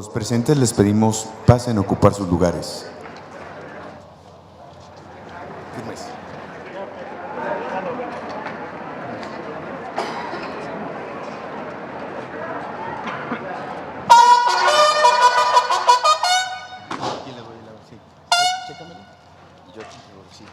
Los presentes les pedimos pasen a ocupar sus lugares. Firmes. ¿Quién le doy la sí? Chécamelo. Y yo aquí, sí.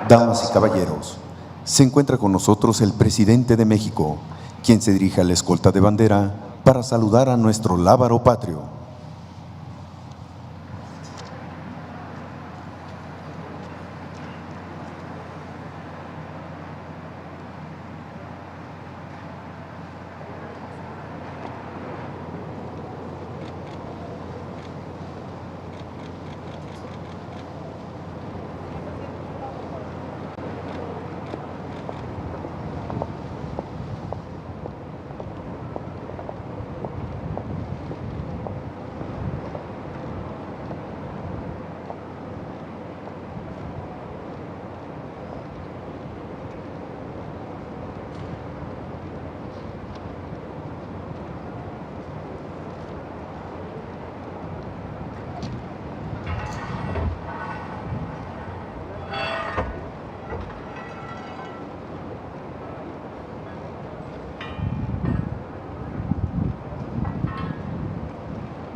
Damas y caballeros, se encuentra con nosotros el presidente de México, quien se dirige a la escolta de bandera para saludar a nuestro lábaro patrio.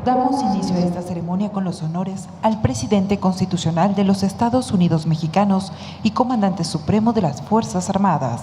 Damos inicio a esta ceremonia con los honores al presidente constitucional de los Estados Unidos mexicanos y comandante supremo de las Fuerzas Armadas.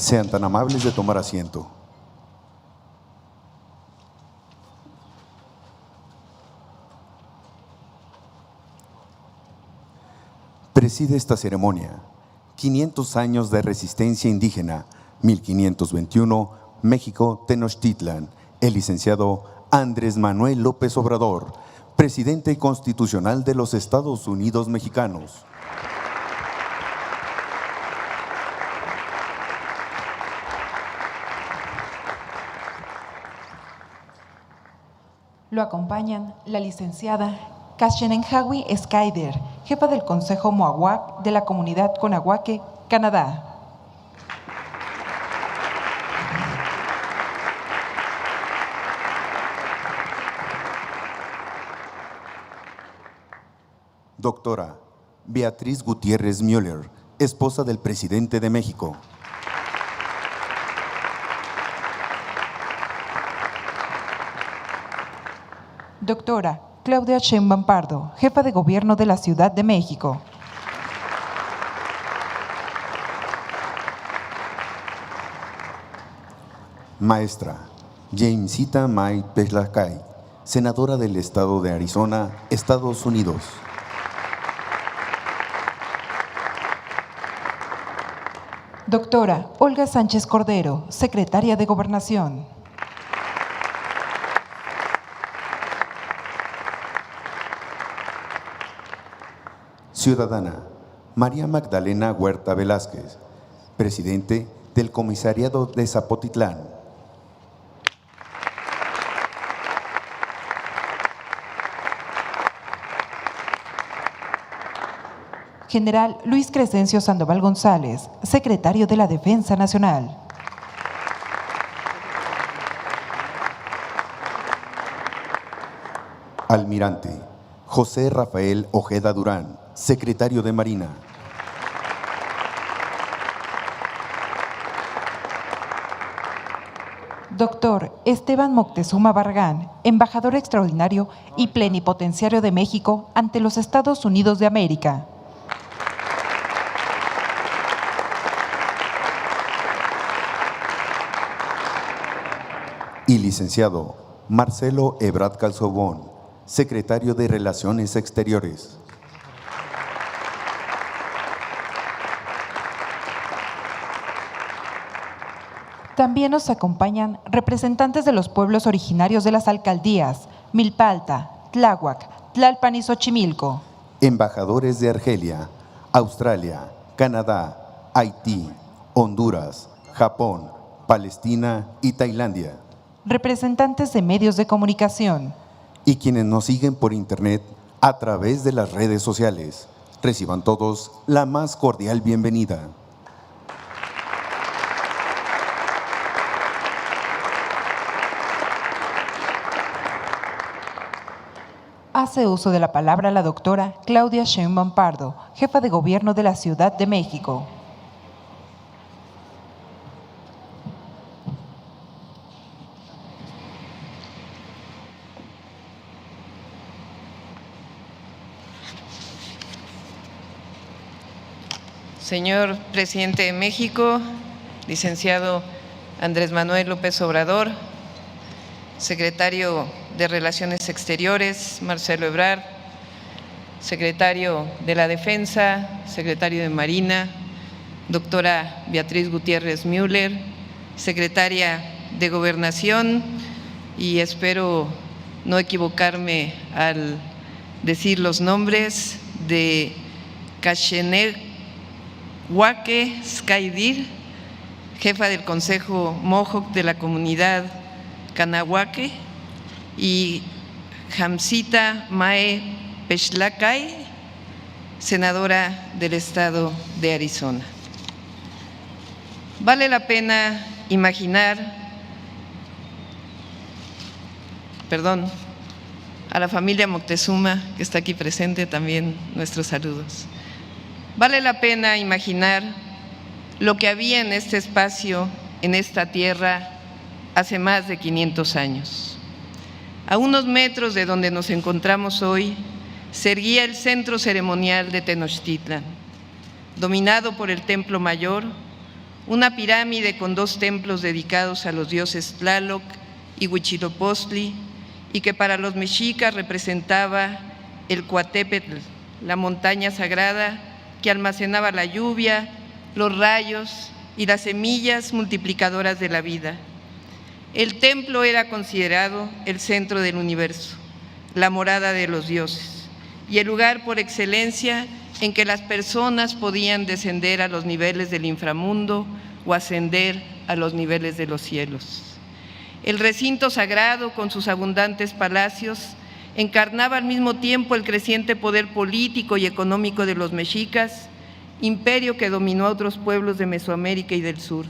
Sean tan amables de tomar asiento. Preside esta ceremonia 500 años de resistencia indígena, 1521, México, Tenochtitlan, el licenciado Andrés Manuel López Obrador, presidente constitucional de los Estados Unidos mexicanos. Lo acompañan la licenciada Kashenenhawi Skyder, jefa del Consejo Mohawk de la Comunidad Conahuaque, Canadá. Doctora Beatriz Gutiérrez Müller, esposa del presidente de México. Doctora Claudia Sheinbaum Pardo, jefa de Gobierno de la Ciudad de México. Maestra Jamesita May Peslakay, senadora del estado de Arizona, Estados Unidos. Doctora Olga Sánchez Cordero, secretaria de Gobernación. Ciudadana María Magdalena Huerta Velázquez, presidente del Comisariado de Zapotitlán. General Luis Crescencio Sandoval González, secretario de la Defensa Nacional. Almirante José Rafael Ojeda Durán, secretario de Marina. Doctor Esteban Moctezuma Barragán, embajador extraordinario y plenipotenciario de México ante los Estados Unidos de América. Y licenciado Marcelo Ebrard Calzobón, secretario de Relaciones Exteriores. También nos acompañan representantes de los pueblos originarios de las alcaldías Milpalta, Tláhuac, Tlalpan y Xochimilco. Embajadores de Argelia, Australia, Canadá, Haití, Honduras, Japón, Palestina y Tailandia. Representantes de medios de comunicación. Y quienes nos siguen por internet a través de las redes sociales. Reciban todos la más cordial bienvenida. Hace uso de la palabra la doctora Claudia Sheinbaum Pardo, jefa de Gobierno de la Ciudad de México. Señor presidente de México, licenciado Andrés Manuel López Obrador, secretario de Relaciones Exteriores, Marcelo Ebrard, secretario de la Defensa, secretario de Marina, doctora Beatriz Gutiérrez Müller, secretaria de Gobernación, y espero no equivocarme al decir los nombres de Kashenenhawi Skyder, jefa del Consejo Mohawk de la Comunidad Conahuaque, y Jamsita Mae Peslakay, senadora del estado de Arizona. Vale la pena imaginar, a la familia Moctezuma, que está aquí presente, también nuestros saludos. Vale la pena imaginar lo que había en este espacio, en esta tierra, hace más de 500 años. A unos metros de donde nos encontramos hoy, se erguía el centro ceremonial de Tenochtitlan, dominado por el Templo Mayor, una pirámide con 2 templos dedicados a los dioses Tlaloc y Huitzilopochtli, y que para los mexicas representaba el Coatepetl, la montaña sagrada que almacenaba la lluvia, los rayos y las semillas multiplicadoras de la vida. El templo era considerado el centro del universo, la morada de los dioses, y el lugar por excelencia en que las personas podían descender a los niveles del inframundo o ascender a los niveles de los cielos. El recinto sagrado, con sus abundantes palacios, encarnaba al mismo tiempo el creciente poder político y económico de los mexicas, imperio que dominó a otros pueblos de Mesoamérica y del sur.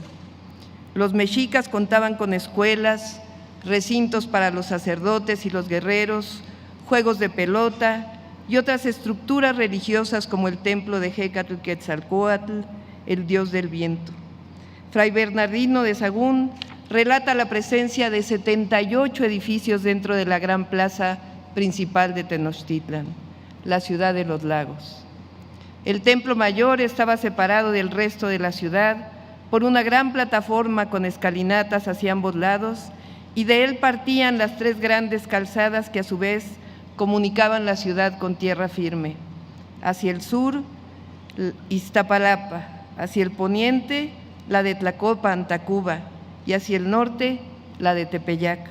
Los mexicas contaban con escuelas, recintos para los sacerdotes y los guerreros, juegos de pelota y otras estructuras religiosas como el templo de Hécatl Quetzalcóatl, el dios del viento. Fray Bernardino de Sahagún relata la presencia de 78 edificios dentro de la gran plaza principal de Tenochtitlan, la ciudad de los lagos. El templo mayor estaba separado del resto de la ciudad por una gran plataforma con escalinatas hacia ambos lados, y de él partían las 3 grandes calzadas que a su vez comunicaban la ciudad con tierra firme. Hacia el sur, Iztapalapa; hacia el poniente, la de Tlacopan, Tacuba; y hacia el norte, la de Tepeyac.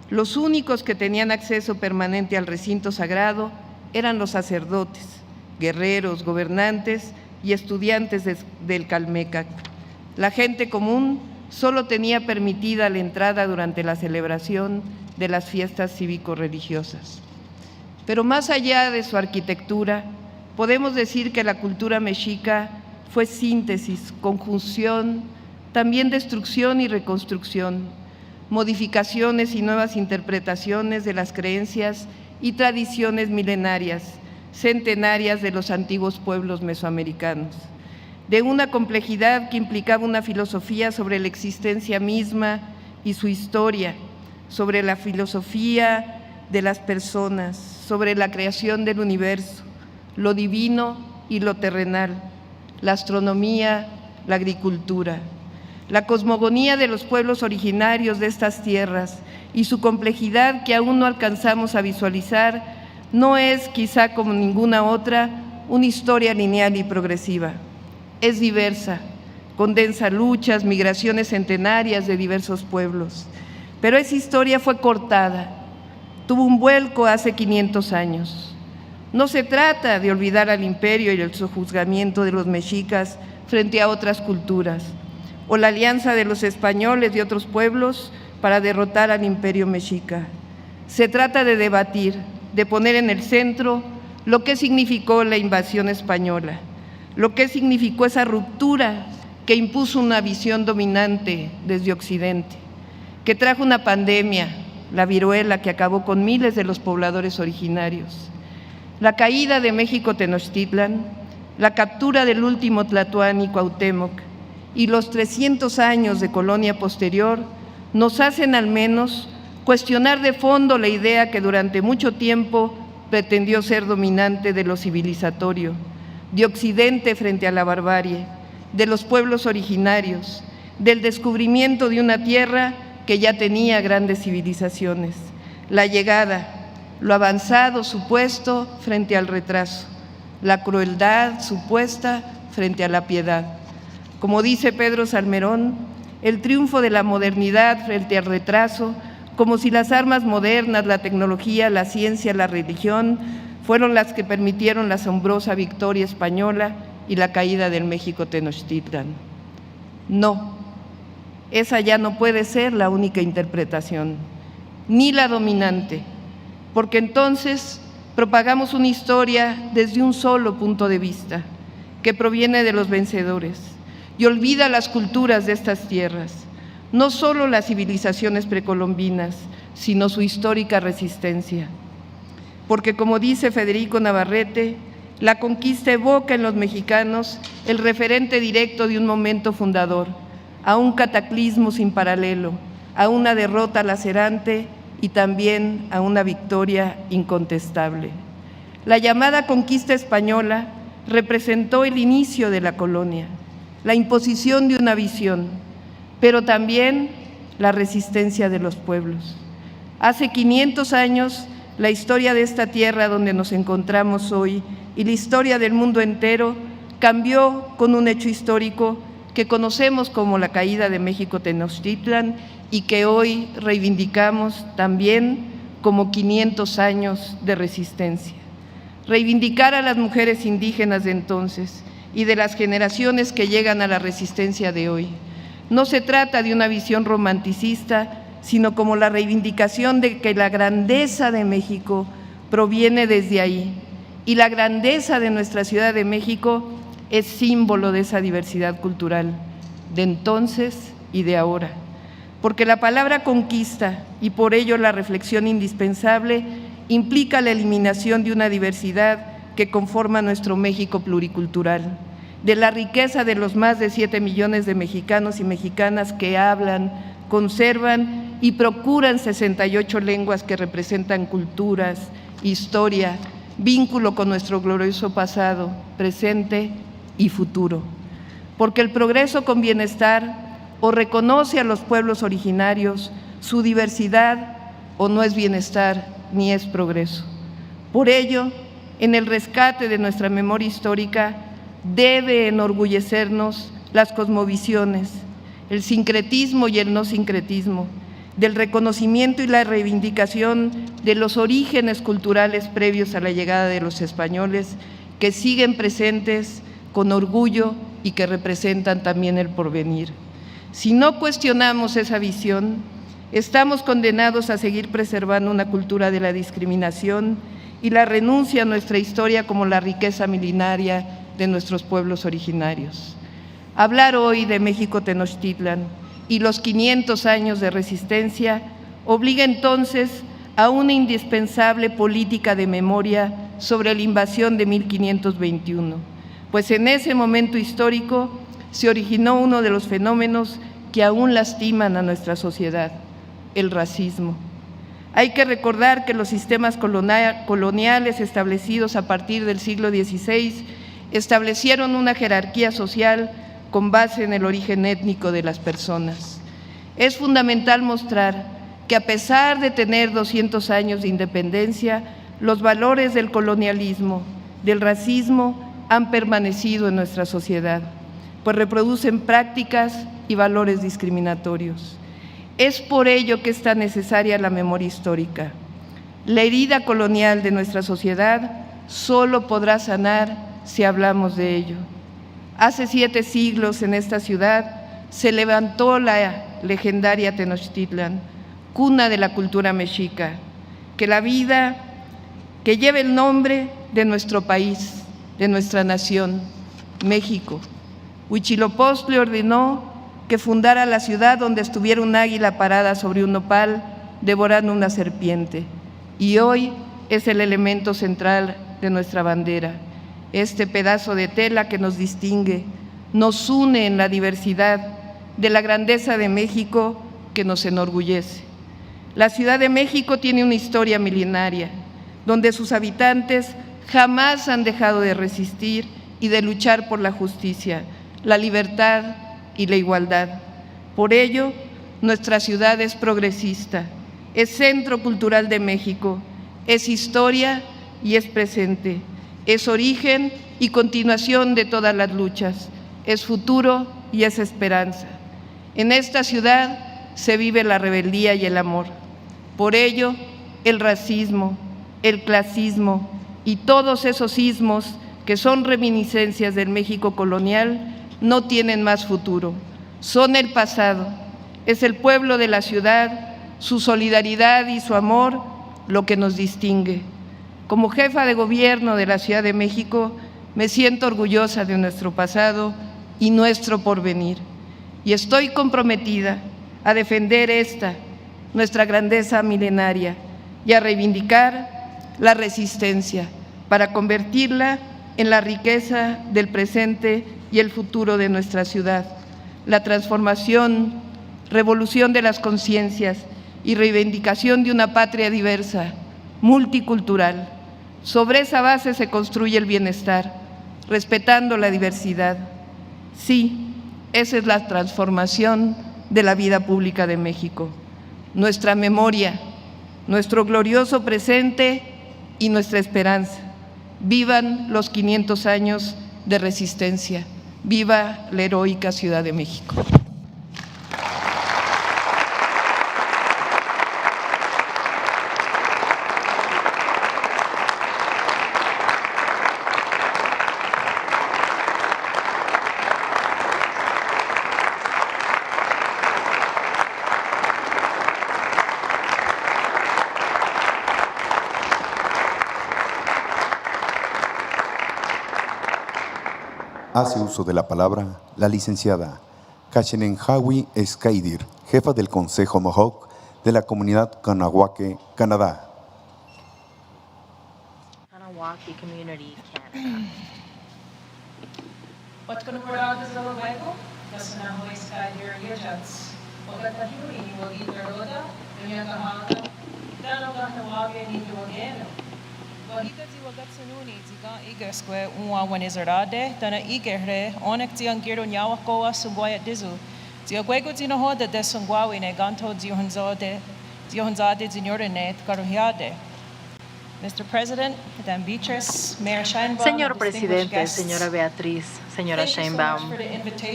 Los únicos que tenían acceso permanente al recinto sagrado eran los sacerdotes, guerreros, gobernantes y estudiantes del Calmecac. La gente común solo tenía permitida la entrada durante la celebración de las fiestas cívico-religiosas. Pero más allá de su arquitectura, podemos decir que la cultura mexica fue síntesis, conjunción, también destrucción y reconstrucción, modificaciones y nuevas interpretaciones de las creencias y tradiciones milenarias, centenarias de los antiguos pueblos mesoamericanos, de una complejidad que implicaba una filosofía sobre la existencia misma y su historia, sobre la filosofía de las personas, sobre la creación del universo, lo divino y lo terrenal, la astronomía, la agricultura. La cosmogonía de los pueblos originarios de estas tierras y su complejidad que aún no alcanzamos a visualizar no es, quizá como ninguna otra, una historia lineal y progresiva. Es diversa, condensa luchas, migraciones centenarias de diversos pueblos, pero esa historia fue cortada, tuvo un vuelco hace 500 años. No se trata de olvidar al imperio y el sojuzgamiento de los mexicas frente a otras culturas, o la alianza de los españoles y otros pueblos para derrotar al imperio mexica. Se trata de debatir, de poner en el centro lo que significó la invasión española, lo que significó esa ruptura que impuso una visión dominante desde Occidente, que trajo una pandemia, la viruela, que acabó con miles de los pobladores originarios, la caída de México Tenochtitlan, la captura del último Tlatoani, Cuauhtémoc, y los 300 años de colonia posterior nos hacen al menos cuestionar de fondo la idea que durante mucho tiempo pretendió ser dominante de lo civilizatorio, de Occidente frente a la barbarie, de los pueblos originarios, del descubrimiento de una tierra que ya tenía grandes civilizaciones, la llegada, lo avanzado supuesto frente al retraso, la crueldad supuesta frente a la piedad. Como dice Pedro Salmerón, el triunfo de la modernidad frente al retraso, como si las armas modernas, la tecnología, la ciencia, la religión, fueron las que permitieron la asombrosa victoria española y la caída del México Tenochtitlan. No, esa ya no puede ser la única interpretación, ni la dominante, porque entonces propagamos una historia desde un solo punto de vista, que proviene de los vencedores, y olvida las culturas de estas tierras, no solo las civilizaciones precolombinas, sino su histórica resistencia. Porque como dice Federico Navarrete, la conquista evoca en los mexicanos el referente directo de un momento fundador, a un cataclismo sin paralelo, a una derrota lacerante y también a una victoria incontestable. La llamada conquista española representó el inicio de la colonia, la imposición de una visión, pero también la resistencia de los pueblos. Hace 500 años, la historia de esta tierra donde nos encontramos hoy y la historia del mundo entero cambió con un hecho histórico que conocemos como la caída de México Tenochtitlan y que hoy reivindicamos también como 500 años de resistencia. Reivindicar a las mujeres indígenas de entonces y de las generaciones que llegan a la resistencia de hoy. No se trata de una visión romanticista, sino como la reivindicación de que la grandeza de México proviene desde ahí, y la grandeza de nuestra Ciudad de México es símbolo de esa diversidad cultural, de entonces y de ahora. Porque la palabra conquista, y por ello la reflexión indispensable, implica la eliminación de una diversidad que conforma nuestro México pluricultural, de la riqueza de los más de 7 millones de mexicanos y mexicanas que hablan, conservan y procuran 68 lenguas que representan culturas, historia, vínculo con nuestro glorioso pasado, presente y futuro. Porque el progreso con bienestar o reconoce a los pueblos originarios su diversidad o no es bienestar ni es progreso. Por ello, en el rescate de nuestra memoria histórica debe enorgullecernos las cosmovisiones, el sincretismo y el no sincretismo, del reconocimiento y la reivindicación de los orígenes culturales previos a la llegada de los españoles que siguen presentes con orgullo y que representan también el porvenir. Si no cuestionamos esa visión, estamos condenados a seguir preservando una cultura de la discriminación y la renuncia a nuestra historia como la riqueza milenaria de nuestros pueblos originarios. Hablar hoy de México Tenochtitlan y los 500 años de resistencia obliga entonces a una indispensable política de memoria sobre la invasión de 1521, pues en ese momento histórico se originó uno de los fenómenos que aún lastiman a nuestra sociedad, el racismo. Hay que recordar que los sistemas coloniales establecidos a partir del siglo XVI establecieron una jerarquía social con base en el origen étnico de las personas. Es fundamental mostrar que a pesar de tener 200 años de independencia, los valores del colonialismo, del racismo, han permanecido en nuestra sociedad, pues reproducen prácticas y valores discriminatorios. Es por ello que es tan necesaria la memoria histórica. La herida colonial de nuestra sociedad solo podrá sanar si hablamos de ello. Hace 7 siglos en esta ciudad se levantó la legendaria Tenochtitlan, cuna de la cultura mexica, que lleva el nombre de nuestro país, de nuestra nación, México. Huitzilopochtli ordenó que fundara la ciudad donde estuviera un águila parada sobre un nopal devorando una serpiente, y hoy es el elemento central de nuestra bandera. Este pedazo de tela que nos distingue, nos une en la diversidad de la grandeza de México que nos enorgullece. La Ciudad de México tiene una historia milenaria, donde sus habitantes jamás han dejado de resistir y de luchar por la justicia, la libertad y la igualdad. Por ello, nuestra ciudad es progresista, es centro cultural de México, es historia y es presente, es origen y continuación de todas las luchas, es futuro y es esperanza. En esta ciudad se vive la rebeldía y el amor. Por ello, el racismo, el clasismo y todos esos ismos que son reminiscencias del México colonial no tienen más futuro, son el pasado. Es el pueblo de la ciudad, su solidaridad y su amor lo que nos distingue. Como jefa de gobierno de la Ciudad de México, me siento orgullosa de nuestro pasado y nuestro porvenir, y estoy comprometida a defender nuestra grandeza milenaria, y a reivindicar la resistencia para convertirla en la riqueza del presente y el futuro de nuestra ciudad. La transformación, revolución de las conciencias y reivindicación de una patria diversa, multicultural. Sobre esa base se construye el bienestar, respetando la diversidad. Sí, Esa es la transformación de la vida pública de México. Nuestra memoria, nuestro glorioso presente y nuestra esperanza. Vivan los 500 años de resistencia. Viva la heroica Ciudad de México. Hace uso de la palabra la licenciada Kachenenhawi Skaidir, jefa del Consejo Mohawk de la comunidad Kahnawake, Canadá. Kahnawake Community, Canada. Wahita ti wagat sanuni ti ga igasque wanizarade dana igere onek ti angiro nyawa koa sungwaya dizu ti agwego ti no hoda de sungwawi ne ganto dionzade dinyorene karuhiade. Mr. President, Madam Beatrice, Mayor Sheinbaum, Señor Presidente, señora Beatriz, señora Sheinbaum,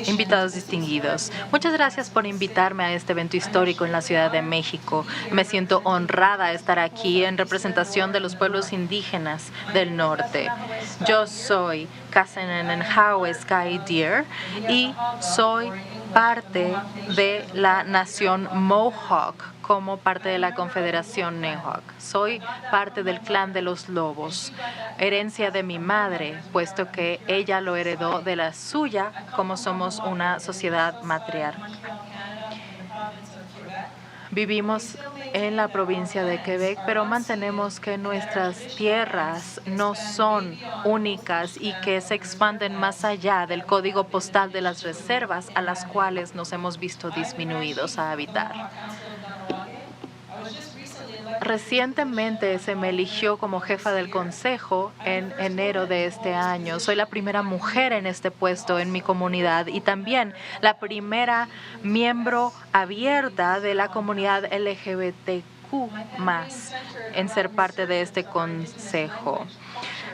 invitados distinguidos, muchas gracias por invitarme a este evento histórico en la Ciudad de México. Me siento honrada de estar aquí en representación de los pueblos indígenas del norte. Yo soy Kachenenhawi Skaidir y soy parte de la nación Mohawk como parte de la Confederación Nehawk. Soy parte del clan de los lobos, herencia de mi madre, puesto que ella lo heredó de la suya, como somos una sociedad matriarcal. Vivimos en la provincia de Quebec, pero mantenemos que nuestras tierras no son únicas y que se expanden más allá del código postal de las reservas a las cuales nos hemos visto disminuidos a habitar. Recientemente se me eligió como jefa del consejo en enero de este año. Soy la primera mujer en este puesto en mi comunidad y también la primera miembro abierta de la comunidad LGBTQ+ en ser parte de este consejo.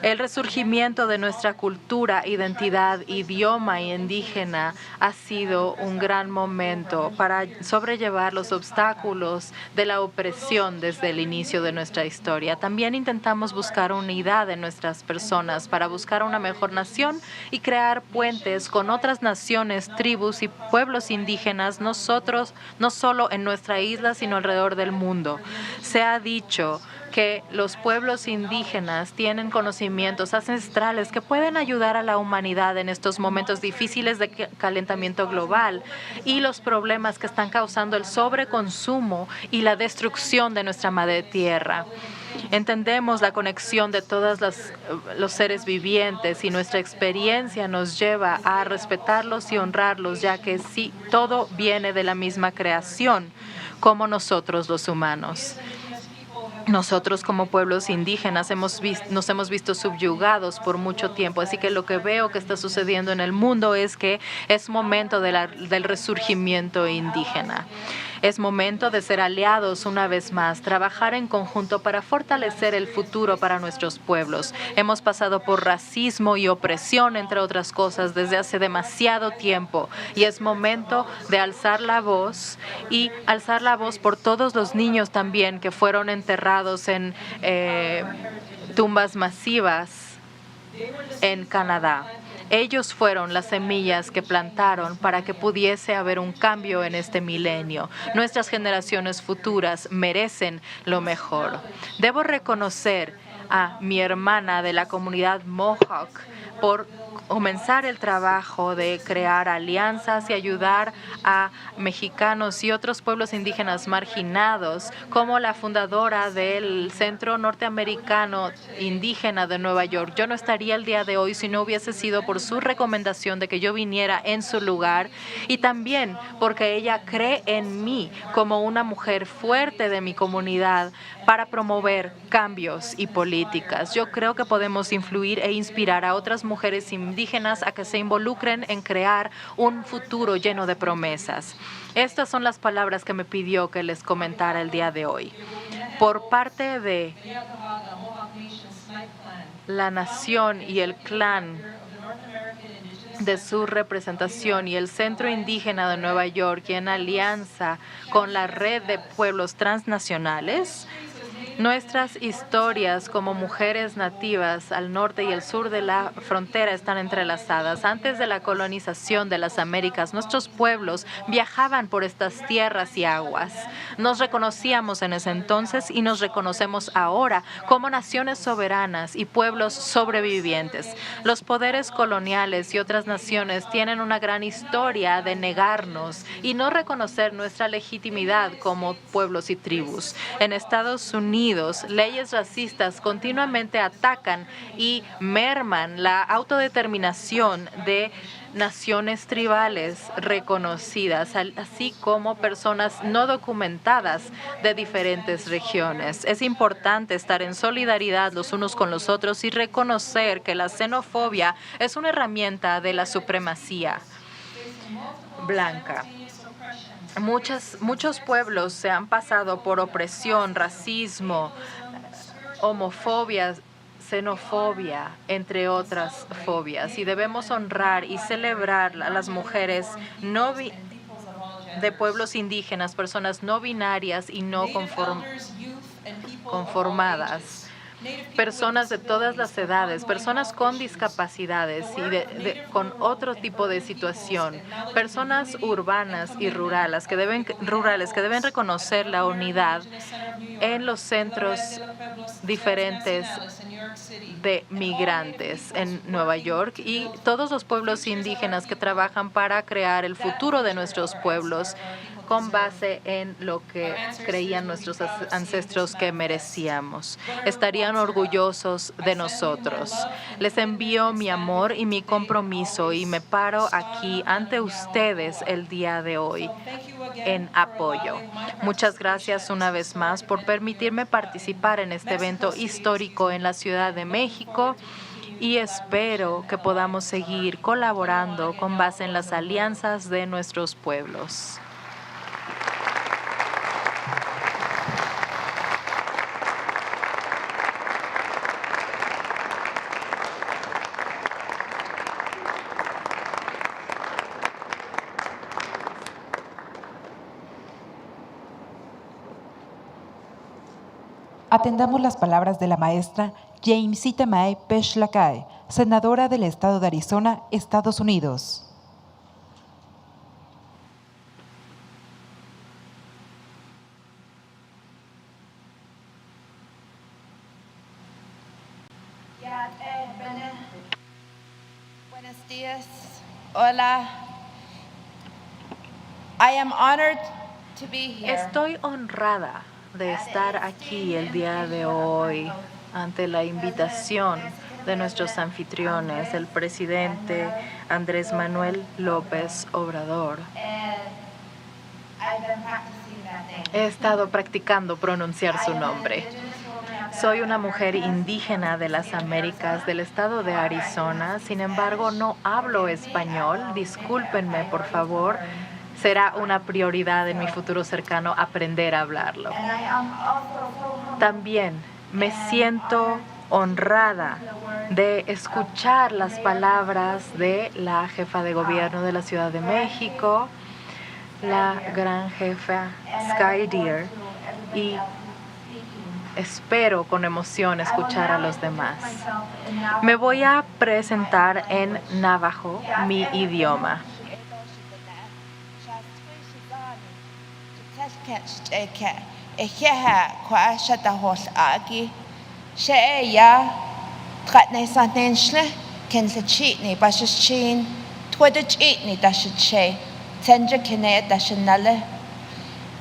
El resurgimiento de nuestra cultura, identidad, idioma indígena ha sido un gran momento para sobrellevar los obstáculos de la opresión desde el inicio de nuestra historia. También intentamos buscar unidad en nuestras personas para buscar una mejor nación y crear puentes con otras naciones, tribus y pueblos indígenas, no solo en nuestra isla, sino alrededor del mundo. Se ha dicho que los pueblos indígenas tienen conocimientos ancestrales que pueden ayudar a la humanidad en estos momentos difíciles de calentamiento global y los problemas que están causando el sobreconsumo y la destrucción de nuestra madre tierra. Entendemos la conexión de todos los seres vivientes y nuestra experiencia nos lleva a respetarlos y honrarlos, ya que sí, todo viene de la misma creación, como nosotros los humanos. Nosotros como pueblos indígenas nos hemos visto subyugados por mucho tiempo, así que lo que veo que está sucediendo en el mundo es que es momento del resurgimiento indígena. Es momento de ser aliados una vez más, trabajar en conjunto para fortalecer el futuro para nuestros pueblos. Hemos pasado por racismo y opresión, entre otras cosas, desde hace demasiado tiempo y es momento de alzar la voz y alzar la voz por todos los niños también que fueron enterrados en tumbas masivas en Canadá. Ellos fueron las semillas que plantaron para que pudiese haber un cambio en este milenio. Nuestras generaciones futuras merecen lo mejor. Debo reconocer a mi hermana de la comunidad Mohawk por comenzar el trabajo de crear alianzas y ayudar a mexicanos y otros pueblos indígenas marginados, como la fundadora del Centro Norteamericano Indígena de Nueva York. Yo no estaría el día de hoy si no hubiese sido por su recomendación de que yo viniera en su lugar y también porque ella cree en mí como una mujer fuerte de mi comunidad para promover cambios y políticas. Yo creo que podemos influir e inspirar a otras mujeres indígenas a que se involucren en crear un futuro lleno de promesas. Estas son las palabras que me pidió que les comentara el día de hoy. Por parte de la nación y el clan de su representación y el Centro Indígena de Nueva York, y en alianza con la Red de Pueblos Transnacionales, nuestras historias como mujeres nativas al norte y el sur de la frontera están entrelazadas. Antes de la colonización de las Américas, nuestros pueblos viajaban por estas tierras y aguas. Nos reconocíamos en ese entonces y nos reconocemos ahora como naciones soberanas y pueblos sobrevivientes. Los poderes coloniales y otras naciones tienen una gran historia de negarnos y no reconocer nuestra legitimidad como pueblos y tribus. En Estados Unidos, leyes racistas continuamente atacan y merman la autodeterminación de naciones tribales reconocidas, así como personas no documentadas de diferentes regiones. Es importante estar en solidaridad los unos con los otros y reconocer que la xenofobia es una herramienta de la supremacía blanca. Muchos pueblos se han pasado por opresión, racismo, homofobia, xenofobia, entre otras fobias, y debemos honrar y celebrar a las mujeres de pueblos indígenas, personas no binarias y no conformadas, personas de todas las edades, personas con discapacidades y con otro tipo de situación, personas urbanas y rurales que deben reconocer la unidad en los centros diferentes de migrantes en Nueva York, y todos los pueblos indígenas que trabajan para crear el futuro de nuestros pueblos con base en lo que creían nuestros ancestros que merecíamos. Estarían orgullosos de nosotros. Les envío mi amor y mi compromiso y me paro aquí ante ustedes el día de hoy en apoyo. Muchas gracias una vez más por permitirme participar en este evento histórico en la Ciudad de México, y espero que podamos seguir colaborando con base en las alianzas de nuestros pueblos. Atendamos las palabras de la maestra Jamesita Mae Peshlakae, senadora del estado de Arizona, Estados Unidos. Buenos días. Hola. I am honored to be here. Estoy honrada de estar aquí el día de hoy ante la invitación de nuestros anfitriones, el presidente Andrés Manuel López Obrador. He estado practicando pronunciar su nombre. Soy una mujer indígena de las Américas, del estado de Arizona. Sin embargo, no hablo español. Discúlpenme, por favor. Será una prioridad en mi futuro cercano aprender a hablarlo. También me siento honrada de escuchar las palabras de la jefa de gobierno de la Ciudad de México, la gran jefa Sky Deer, y espero con emoción escuchar a los demás. Me voy a presentar en náhuatl, mi idioma.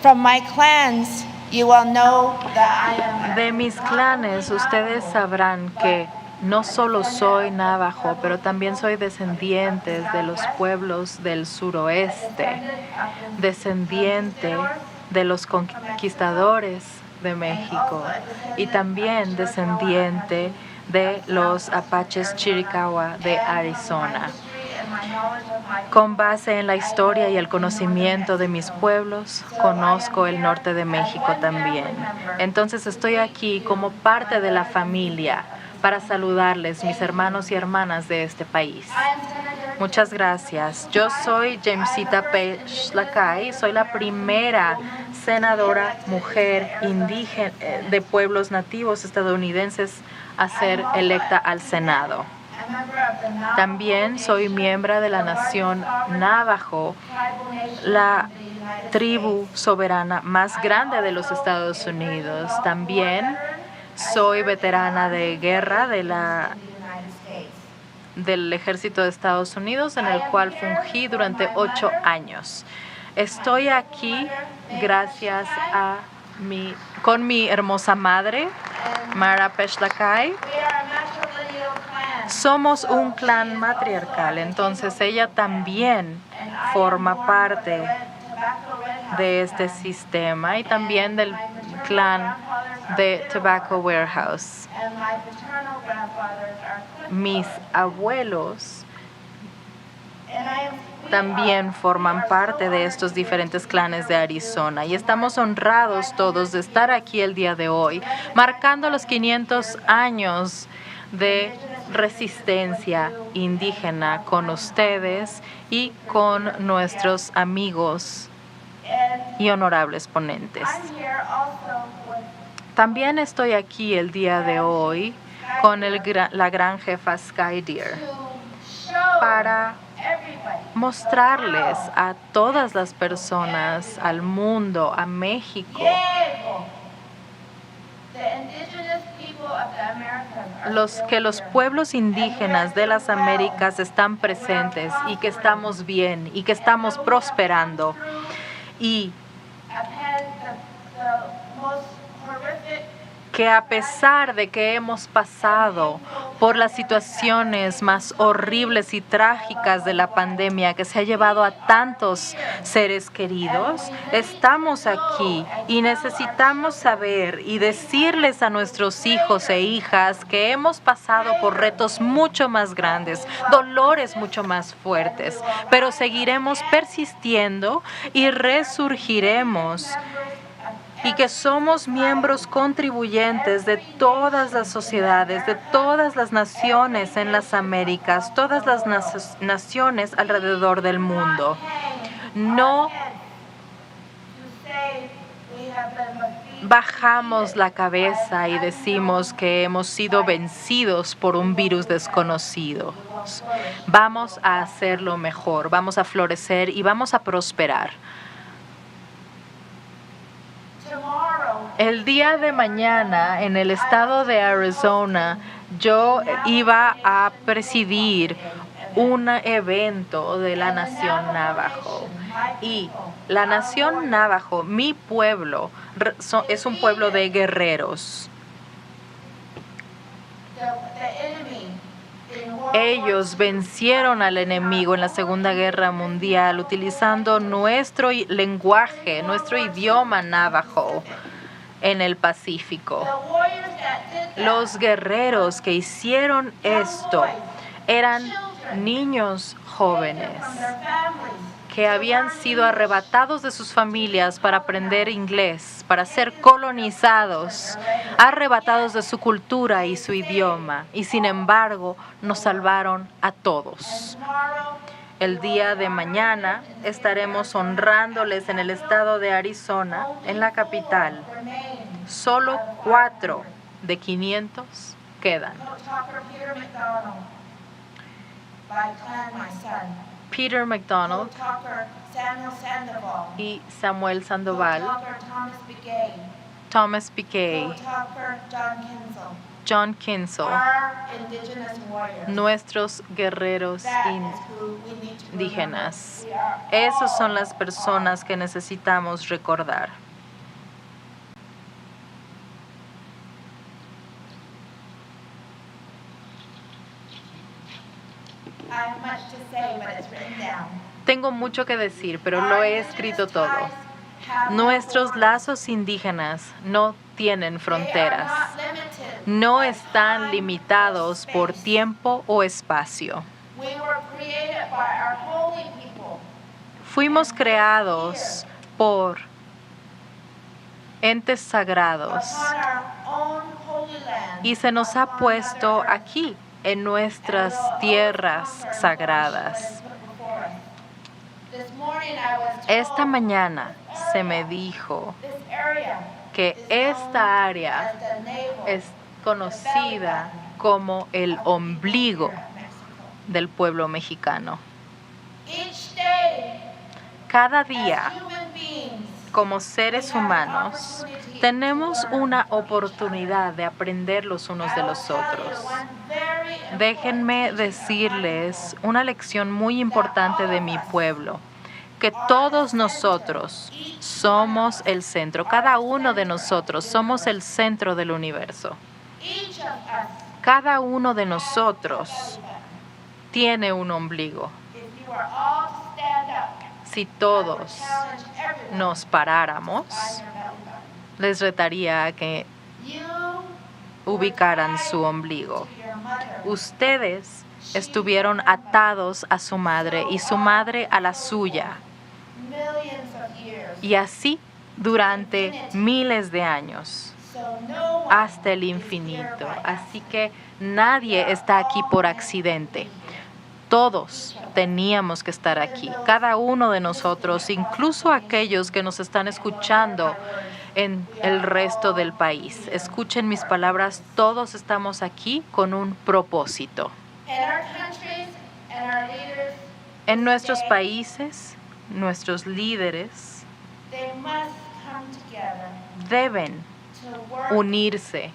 From my clans, you will know that I am. De mis clanes, ustedes sabrán que no solo soy navajo, pero también soy descendiente de los pueblos del suroeste, descendiente de los conquistadores de México y también descendiente de los Apaches Chiricahua de Arizona. Con base en la historia y el conocimiento de mis pueblos, conozco el norte de México también. Entonces estoy aquí como parte de la familia para saludarles, mis hermanos y hermanas de este país. Muchas gracias. Yo soy Jamesita Pesh Lakai, soy la primera senadora mujer indígena de pueblos nativos estadounidenses a ser electa al Senado. También soy miembro de la nación Navajo, la tribu soberana más grande de los Estados Unidos. También soy veterana de guerra del Ejército de Estados Unidos, en el cual fungí durante 8 años. Estoy aquí gracias a con mi hermosa madre, Mara Pesh Lakai. Somos un clan matriarcal, entonces ella también forma parte de este sistema y también del clan de Tobacco Warehouse. Mis abuelos también forman parte de estos diferentes clanes de Arizona y estamos honrados todos de estar aquí el día de hoy, marcando los 500 años de resistencia indígena con ustedes y con nuestros amigos y honorables ponentes. También estoy aquí el día de hoy con la gran jefa Skydeer para mostrarles a todas las personas, al mundo, a México, que los pueblos indígenas de las Américas están presentes y que estamos bien y que estamos prosperando. Y que a pesar de que hemos pasado por las situaciones más horribles y trágicas de la pandemia que se ha llevado a tantos seres queridos, estamos aquí y necesitamos saber y decirles a nuestros hijos e hijas que hemos pasado por retos mucho más grandes, dolores mucho más fuertes, pero seguiremos persistiendo y resurgiremos. Y que somos miembros contribuyentes de todas las sociedades, de todas las naciones en las Américas, todas las naciones alrededor del mundo. No bajamos la cabeza y decimos que hemos sido vencidos por un virus desconocido. Vamos a hacerlo mejor, vamos a florecer y vamos a prosperar. El día de mañana, en el estado de Arizona, yo iba a presidir un evento de la Nación Navajo. Y la Nación Navajo, mi pueblo, es un pueblo de guerreros. Ellos vencieron al enemigo en la Segunda Guerra Mundial utilizando nuestro lenguaje, nuestro idioma navajo en el Pacífico. Los guerreros que hicieron esto eran niños jóvenes que habían sido arrebatados de sus familias para aprender inglés, para ser colonizados, arrebatados de su cultura y su idioma, y sin embargo nos salvaron a todos. El día de mañana estaremos honrándoles en el estado de Arizona, en la capital. Solo 4 de 500 quedan. Peter McDonald y Samuel Sandoval, Thomas Pikey, John Kinsel, nuestros guerreros indígenas. Esas son las personas que necesitamos recordar. Tengo mucho que decir, pero lo he escrito todo. Nuestros lazos indígenas no tienen fronteras. No están limitados por tiempo o espacio. Fuimos creados por entes sagrados y se nos ha puesto aquí en nuestras tierras sagradas. Esta mañana se me dijo que esta área es conocida como el ombligo del pueblo mexicano. Cada día, como seres humanos, tenemos una oportunidad de aprender los unos de los otros. Déjenme decirles una lección muy importante de mi pueblo, que todos nosotros somos el centro, cada uno de nosotros somos el centro del universo. Cada uno de nosotros tiene un ombligo. Si todos nos paráramos, les retaría a que ubicaran su ombligo. Ustedes estuvieron atados a su madre y su madre a la suya. Y así durante miles de años, hasta el infinito. Así que nadie está aquí por accidente. Todos teníamos que estar aquí, cada uno de nosotros, incluso aquellos que nos están escuchando en el resto del país. Escuchen mis palabras, todos estamos aquí con un propósito. En nuestros países, nuestros líderes deben unirse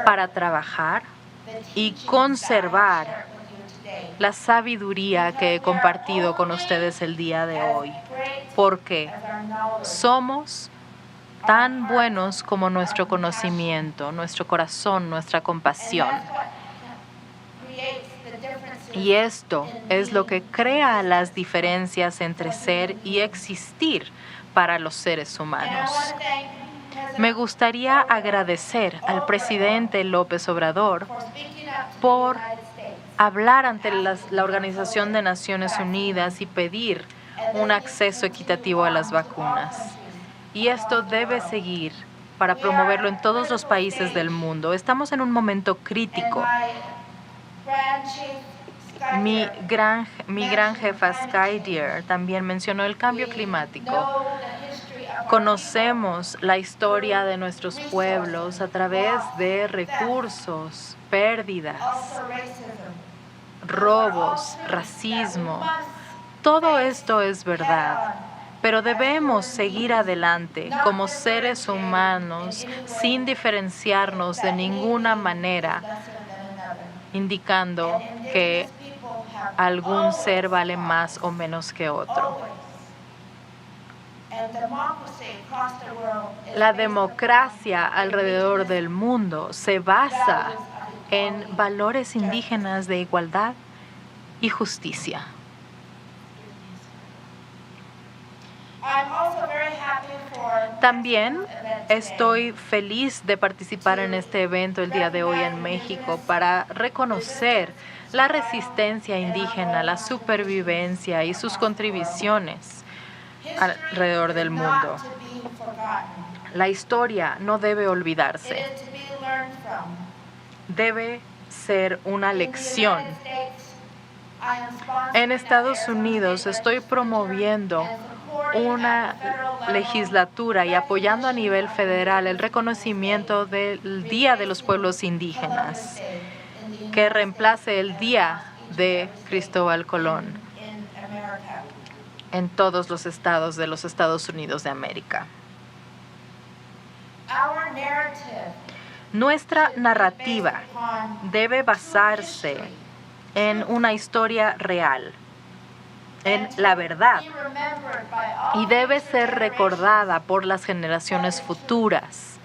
para trabajar y conservar la sabiduría que he compartido con ustedes el día de hoy, porque somos tan buenos como nuestro conocimiento, nuestro corazón, nuestra compasión. Y esto es lo que crea las diferencias entre ser y existir para los seres humanos. Me gustaría agradecer al presidente López Obrador por hablar ante la Organización de Naciones Unidas y pedir un acceso equitativo a las vacunas. Y esto debe seguir para promoverlo en todos los países del mundo. Estamos en un momento crítico. Mi gran jefa Skydeer también mencionó el cambio climático. Conocemos la historia de nuestros pueblos a través de recursos, pérdidas, robos, racismo. Todo esto es verdad, pero debemos seguir adelante como seres humanos sin diferenciarnos de ninguna manera, indicando que algún ser vale más o menos que otro. La democracia alrededor del mundo se basa en valores indígenas de igualdad y justicia. También estoy feliz de participar en este evento el día de hoy en México para reconocer la resistencia indígena, la supervivencia y sus contribuciones alrededor del mundo. La historia no debe olvidarse. Debe ser una lección. En Estados Unidos estoy promoviendo una legislatura y apoyando a nivel federal el reconocimiento del Día de los Pueblos Indígenas, que reemplace el Día de Cristóbal Colón en todos los estados de los Estados Unidos de América. Nuestra narrativa debe basarse en una historia real, en la verdad, y debe ser recordada por las generaciones futuras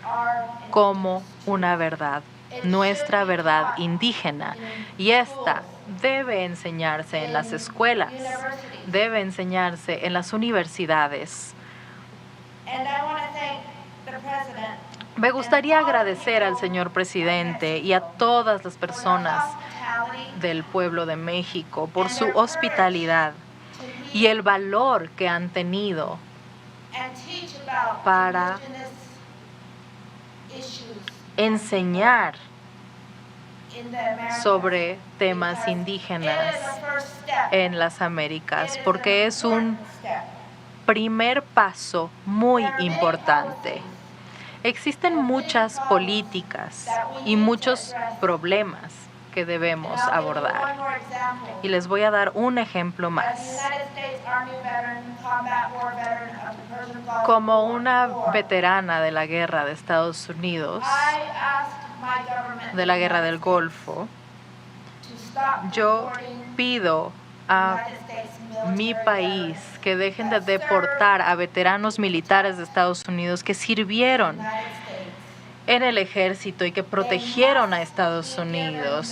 como una verdad, nuestra verdad indígena. Y esta debe enseñarse en las escuelas, debe enseñarse en las universidades, Me gustaría agradecer al señor presidente y a todas las personas del pueblo de México por su hospitalidad y el valor que han tenido para enseñar sobre temas indígenas en las Américas, porque es un primer paso muy importante. Existen muchas políticas y muchos problemas que debemos abordar. Y les voy a dar un ejemplo más. Como una veterana de la guerra de Estados Unidos, de la guerra del Golfo, yo pido a mi país que dejen de deportar a veteranos militares de Estados Unidos que sirvieron en el ejército y que protegieron a Estados Unidos.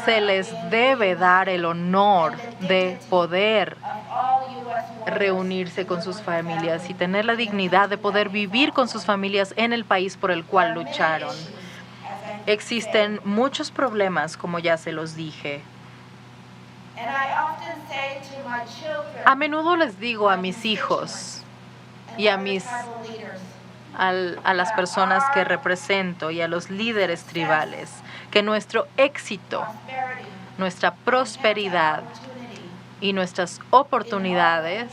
Se les debe dar el honor de poder reunirse con sus familias y tener la dignidad de poder vivir con sus familias en el país por el cual lucharon. Existen muchos problemas, como ya se los dije. A menudo les digo a mis hijos y a las personas que represento y a los líderes tribales que nuestro éxito, nuestra prosperidad y nuestras oportunidades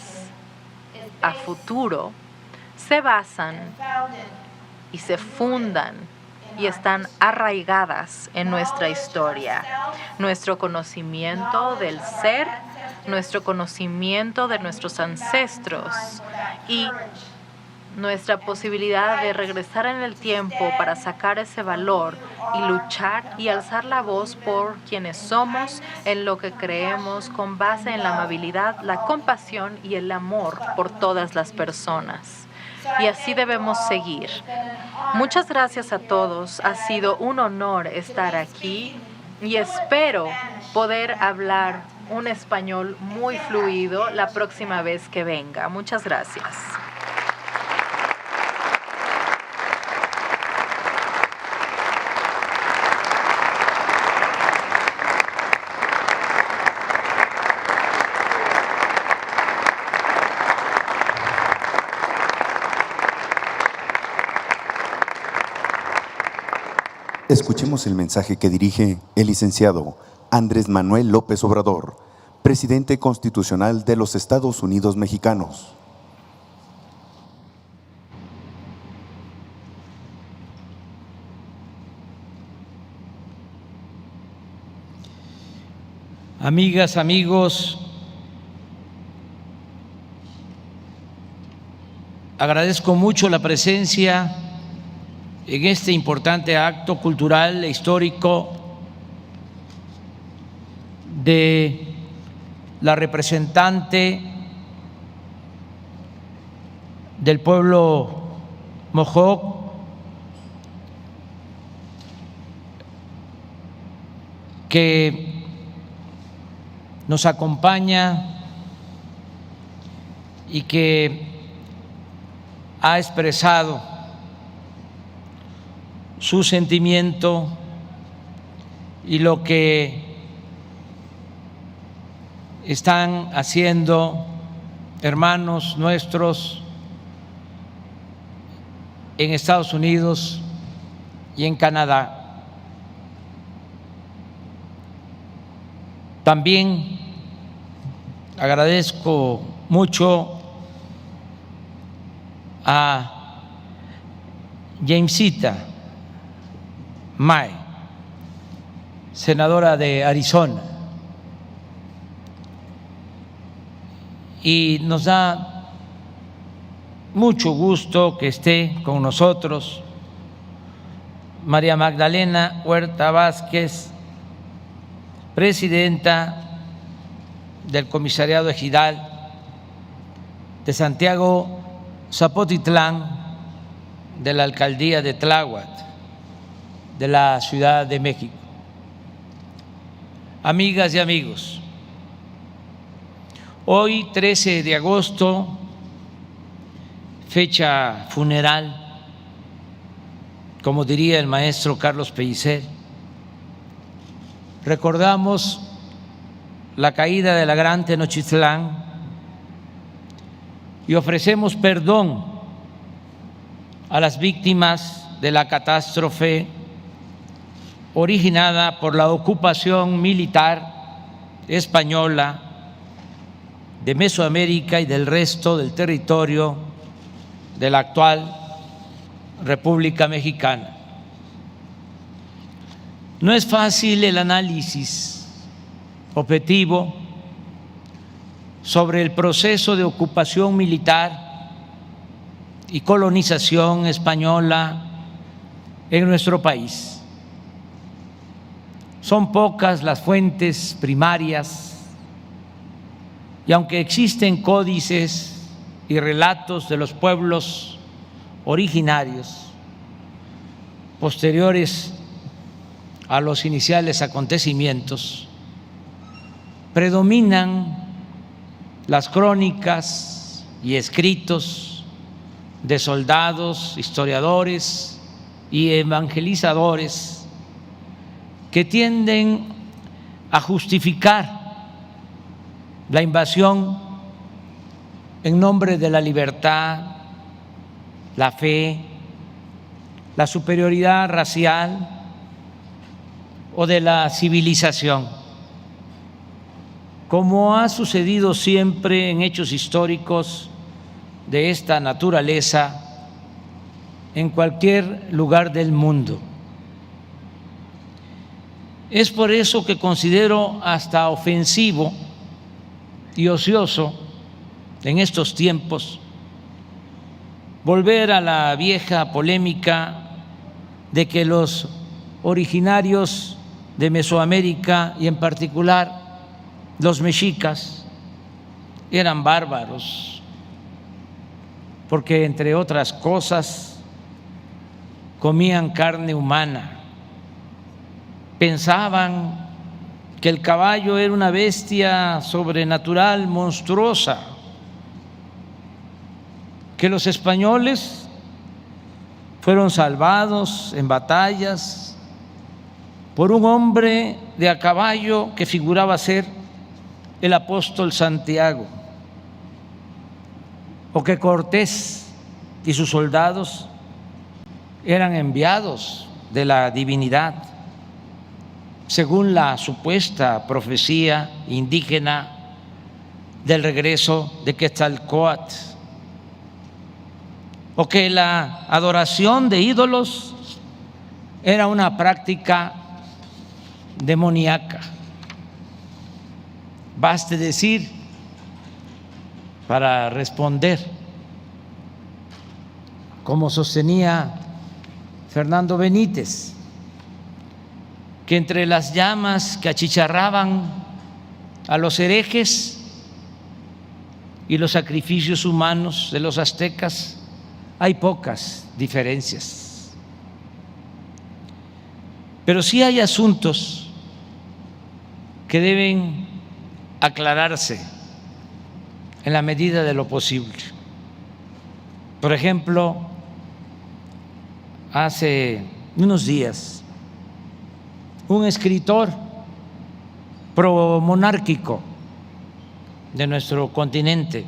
a futuro se basan y se fundan y están arraigadas en nuestra historia, nuestro conocimiento del ser, nuestro conocimiento de nuestros ancestros y nuestra posibilidad de regresar en el tiempo para sacar ese valor y luchar y alzar la voz por quienes somos, en lo que creemos, con base en la amabilidad, la compasión y el amor por todas las personas. Y así debemos seguir. Muchas gracias a todos. Ha sido un honor estar aquí y espero poder hablar un español muy fluido la próxima vez que venga. Muchas gracias. Escuchemos el mensaje que dirige el licenciado Andrés Manuel López Obrador, presidente constitucional de los Estados Unidos mexicanos. Amigas, amigos, agradezco mucho la presencia en este importante acto cultural e histórico de la representante del pueblo Mohawk, que nos acompaña y que ha expresado su sentimiento y lo que están haciendo hermanos nuestros en Estados Unidos y en Canadá. También agradezco mucho a Jamesita May, senadora de Arizona, y nos da mucho gusto que esté con nosotros María Magdalena Huerta Vázquez, presidenta del Comisariado Ejidal de Santiago Zapotitlán, de la Alcaldía de Tláhuac, de la Ciudad de México. Amigas y amigos, hoy 13 de agosto, fecha funeral como diría el maestro Carlos Pellicer. Recordamos la caída de la Gran Tenochtitlán y ofrecemos perdón a las víctimas de la catástrofe originada por la ocupación militar española de Mesoamérica y del resto del territorio de la actual República Mexicana. No es fácil el análisis objetivo sobre el proceso de ocupación militar y colonización española en nuestro país. Son pocas las fuentes primarias y aunque existen códices y relatos de los pueblos originarios posteriores a los iniciales acontecimientos, predominan las crónicas y escritos de soldados, historiadores y evangelizadores que tienden a justificar la invasión en nombre de la libertad, la fe, la superioridad racial o de la civilización, como ha sucedido siempre en hechos históricos de esta naturaleza en cualquier lugar del mundo. Es por eso que considero hasta ofensivo y ocioso en estos tiempos volver a la vieja polémica de que los originarios de Mesoamérica y en particular los mexicas eran bárbaros, porque entre otras cosas comían carne humana, pensaban que el caballo era una bestia sobrenatural, monstruosa, que los españoles fueron salvados en batallas por un hombre de a caballo que figuraba ser el apóstol Santiago, o que Cortés y sus soldados eran enviados de la divinidad, según la supuesta profecía indígena del regreso de Quetzalcóatl, o que la adoración de ídolos era una práctica demoníaca. Baste decir, para responder, como sostenía Fernando Benítez, que entre las llamas que achicharraban a los herejes y los sacrificios humanos de los aztecas hay pocas diferencias. Pero sí hay asuntos que deben aclararse en la medida de lo posible. Por ejemplo, hace unos días, un escritor promonárquico de nuestro continente,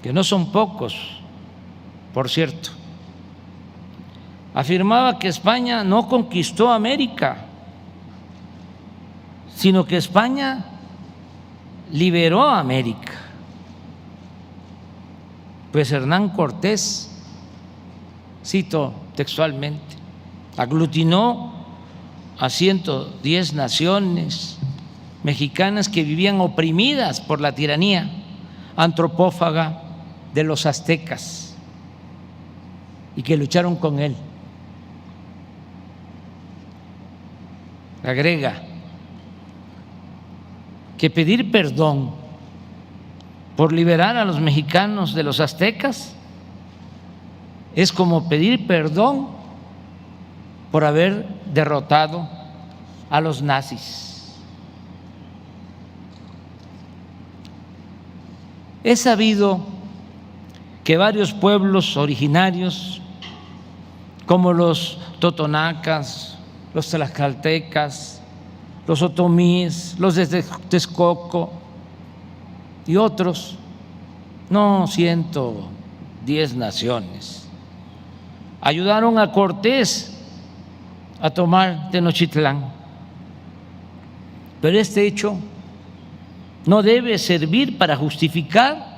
que no son pocos, por cierto, afirmaba que España no conquistó América, sino que España liberó a América. Pues Hernán Cortés, cito textualmente, aglutinó a 110 naciones mexicanas que vivían oprimidas por la tiranía antropófaga de los aztecas y que lucharon con él. Agrega que pedir perdón por liberar a los mexicanos de los aztecas es como pedir perdón por haber derrotado a los nazis. Es sabido que varios pueblos originarios como los totonacas, los tlaxcaltecas, los otomíes, los de Texcoco y otros, no 110 naciones, ayudaron a Cortés a tomar Tenochtitlán. Pero este hecho no debe servir para justificar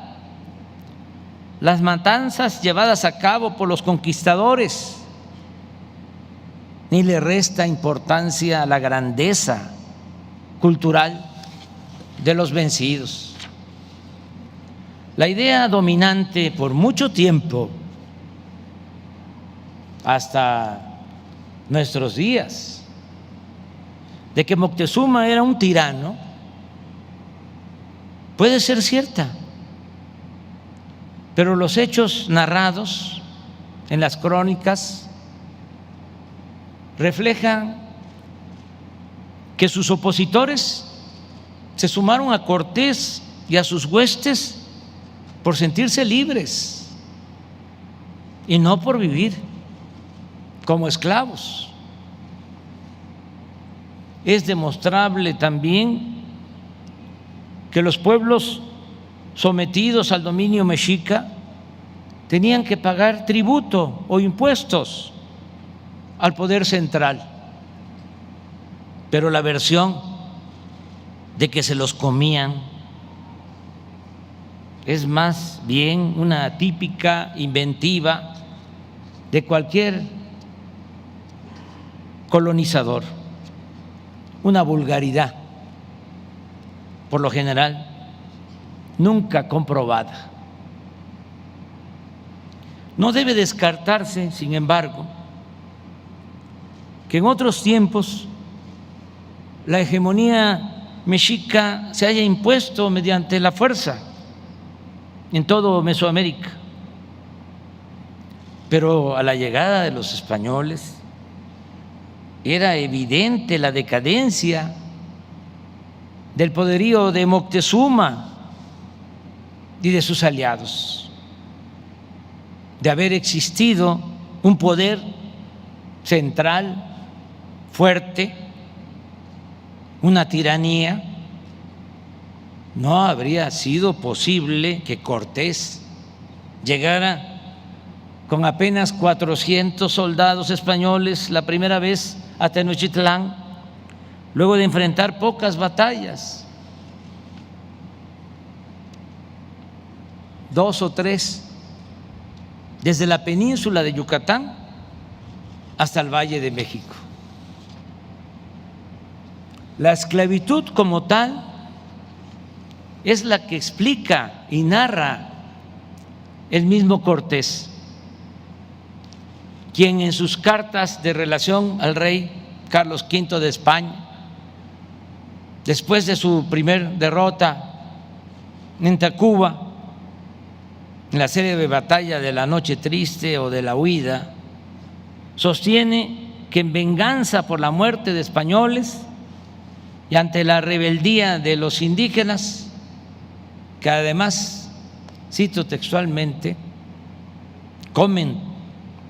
las matanzas llevadas a cabo por los conquistadores, ni le resta importancia a la grandeza cultural de los vencidos. La idea dominante por mucho tiempo, hasta nuestros días, de que Moctezuma era un tirano, puede ser cierta, pero los hechos narrados en las crónicas reflejan que sus opositores se sumaron a Cortés y a sus huestes por sentirse libres y no por vivir como esclavos. Es demostrable también que los pueblos sometidos al dominio mexica tenían que pagar tributo o impuestos al poder central, pero la versión de que se los comían es más bien una típica inventiva de cualquier colonizador, una vulgaridad, por lo general nunca comprobada. No debe descartarse, sin embargo, que en otros tiempos la hegemonía mexica se haya impuesto mediante la fuerza en todo Mesoamérica, pero a la llegada de los españoles era evidente la decadencia del poderío de Moctezuma y de sus aliados, de haber existido un poder central fuerte, una tiranía. No habría sido posible que Cortés llegara con apenas 400 soldados españoles la primera vez a Tenochtitlán, luego de enfrentar pocas batallas, 2 o 3, desde la península de Yucatán hasta el Valle de México. La esclavitud como tal es la que explica y narra el mismo Cortés, quien en sus cartas de relación al rey Carlos V de España, después de su primer derrota en Tacuba, en la serie de batalla de la Noche Triste o de la Huida, sostiene que en venganza por la muerte de españoles y ante la rebeldía de los indígenas, que además, cito textualmente, comen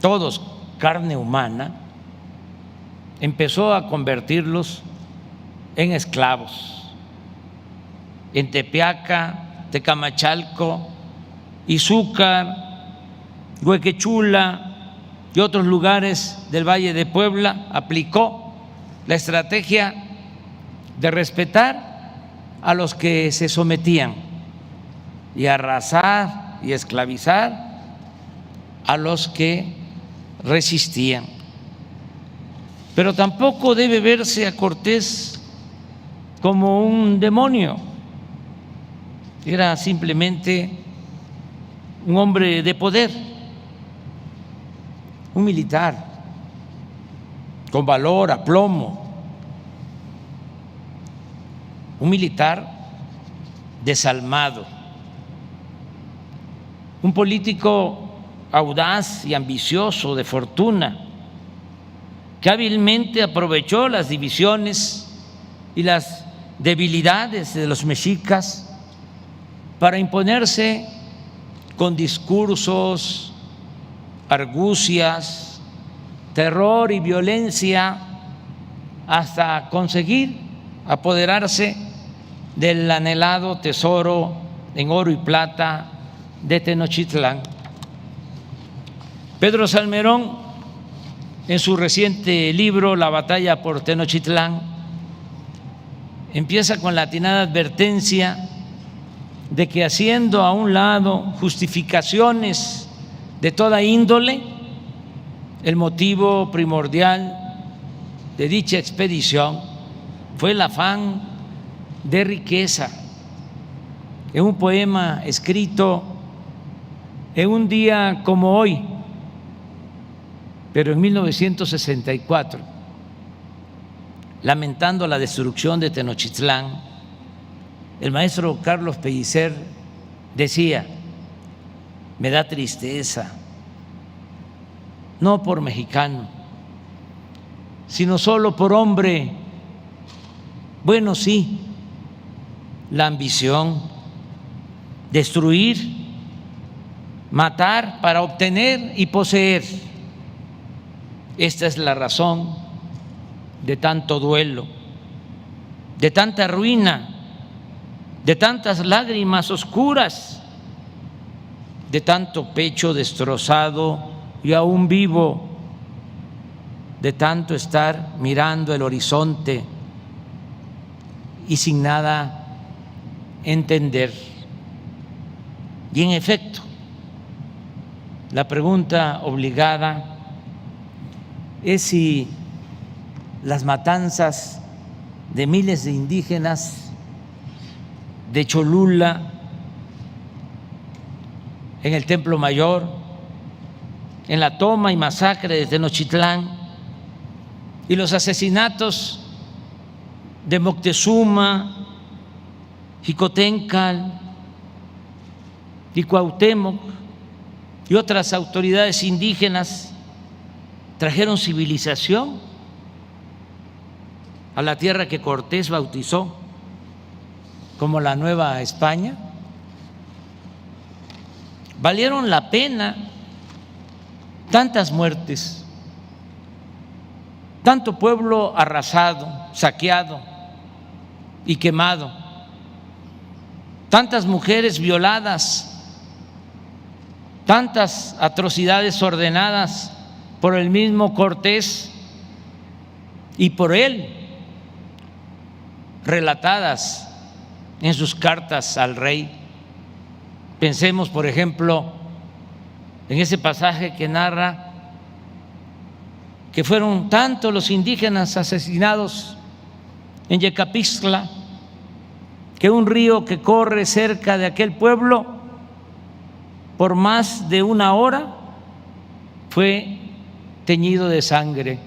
todos carne humana, empezó a convertirlos en esclavos. En Tepeaca, Tecamachalco, Izúcar, Huequechula y otros lugares del Valle de Puebla aplicó la estrategia de respetar a los que se sometían y arrasar y esclavizar a los que resistían. Pero tampoco debe verse a Cortés como un demonio. Era simplemente un hombre de poder, un militar con valor, aplomo, un militar desalmado, un político audaz y ambicioso, de fortuna, que hábilmente aprovechó las divisiones y las debilidades de los mexicas para imponerse con discursos, argucias, terror y violencia hasta conseguir apoderarse del anhelado tesoro en oro y plata de Tenochtitlán. Pedro Salmerón, en su reciente libro La batalla por Tenochtitlán, empieza con la atinada advertencia de que, haciendo a un lado justificaciones de toda índole, el motivo primordial de dicha expedición fue el afán de riqueza. En un poema escrito en un día como hoy, pero en 1964, lamentando la destrucción de Tenochtitlán, el maestro Carlos Pellicer decía: me da tristeza, no por mexicano, sino solo por hombre. Bueno, sí, la ambición, destruir, matar para obtener y poseer. Esta es la razón de tanto duelo, de tanta ruina, de tantas lágrimas oscuras, de tanto pecho destrozado y aún vivo, de tanto estar mirando el horizonte y sin nada entender. Y en efecto, la pregunta obligada es si las matanzas de miles de indígenas de Cholula, en el Templo Mayor, en la toma y masacre de Tenochtitlán, y los asesinatos de Moctezuma, Jicotencal y Cuauhtémoc y otras autoridades indígenas trajeron civilización a la tierra que Cortés bautizó como la Nueva España. ¿Valieron la pena tantas muertes, tanto pueblo arrasado, saqueado y quemado, tantas mujeres violadas, tantas atrocidades ordenadas por el mismo Cortés y por él relatadas en sus cartas al rey? Pensemos, por ejemplo, en ese pasaje que narra que fueron tantos los indígenas asesinados en Yecapixtla que un río que corre cerca de aquel pueblo por más de una hora fue teñido de sangre.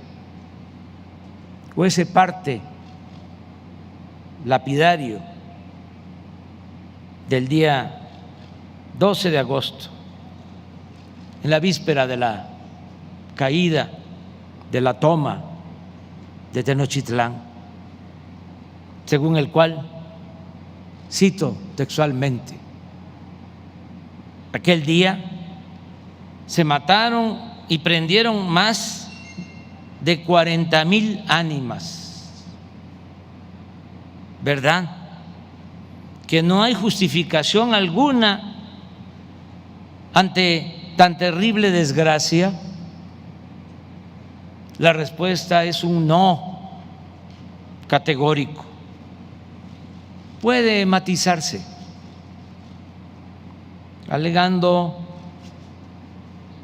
O ese parte lapidario del día 12 de agosto, en la víspera de la caída de la toma de Tenochtitlán, según el cual, cito textualmente: aquel día se mataron y prendieron más de 40,000 ánimas. ¿Verdad que no hay justificación alguna ante tan terrible desgracia? La respuesta es un no categórico. Puede matizarse, alegando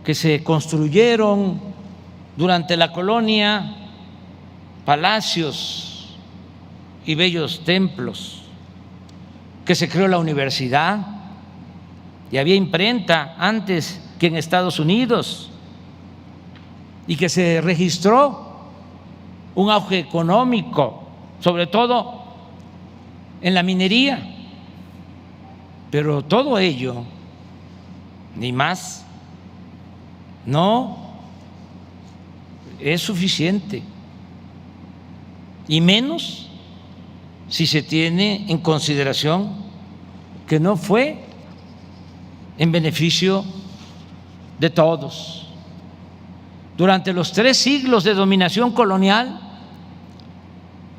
que se construyeron durante la colonia palacios y bellos templos, que se creó la universidad y había imprenta antes que en Estados Unidos, y que se registró un auge económico, sobre todo en la minería. Pero todo ello, ni más, no es suficiente, y menos si se tiene en consideración que no fue en beneficio de todos. Durante los 3 siglos de dominación colonial,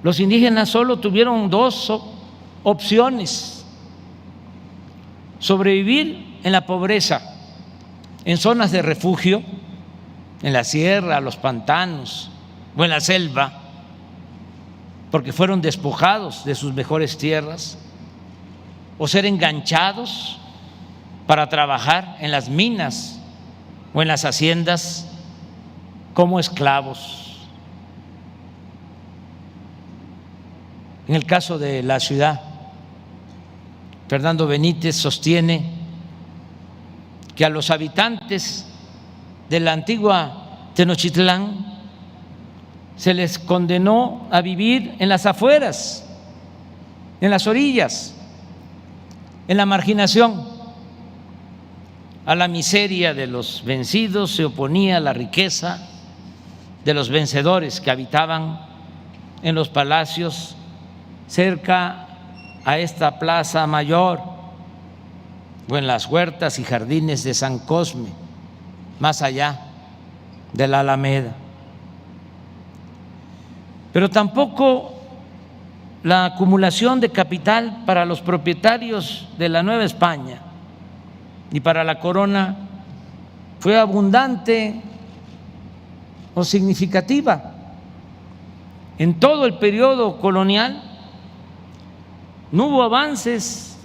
los indígenas solo tuvieron 2 opciones: sobrevivir en la pobreza, en zonas de refugio, en la sierra, los pantanos o en la selva, porque fueron despojados de sus mejores tierras, o ser enganchados para trabajar en las minas o en las haciendas como esclavos. En el caso de la ciudad, Fernando Benítez sostiene que a los habitantes de la antigua Tenochtitlán se les condenó a vivir en las afueras, en las orillas, en la marginación. A la miseria de los vencidos se oponía la riqueza de los vencedores que habitaban en los palacios cerca a esta plaza mayor o en las huertas y jardines de San Cosme, más allá de la Alameda. Pero tampoco la acumulación de capital para los propietarios de la Nueva España y para la corona fue abundante o significativa. En todo el periodo colonial no hubo avances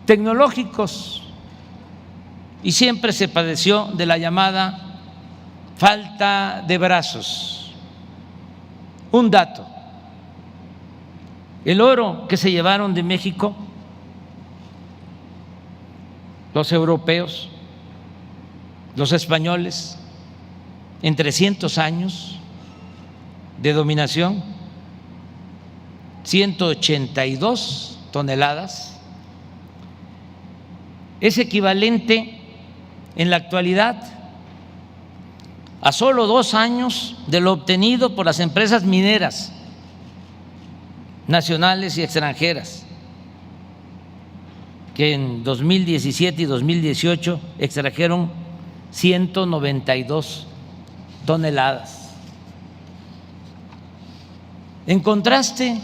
tecnológicos y siempre se padeció de la llamada falta de brazos. Un dato: el oro que se llevaron de México los europeos, los españoles, en 300 años de dominación, 182 toneladas, es equivalente en la actualidad a solo 2 años de lo obtenido por las empresas mineras nacionales y extranjeras, que en 2017 y 2018 extrajeron 192 toneladas. En contraste,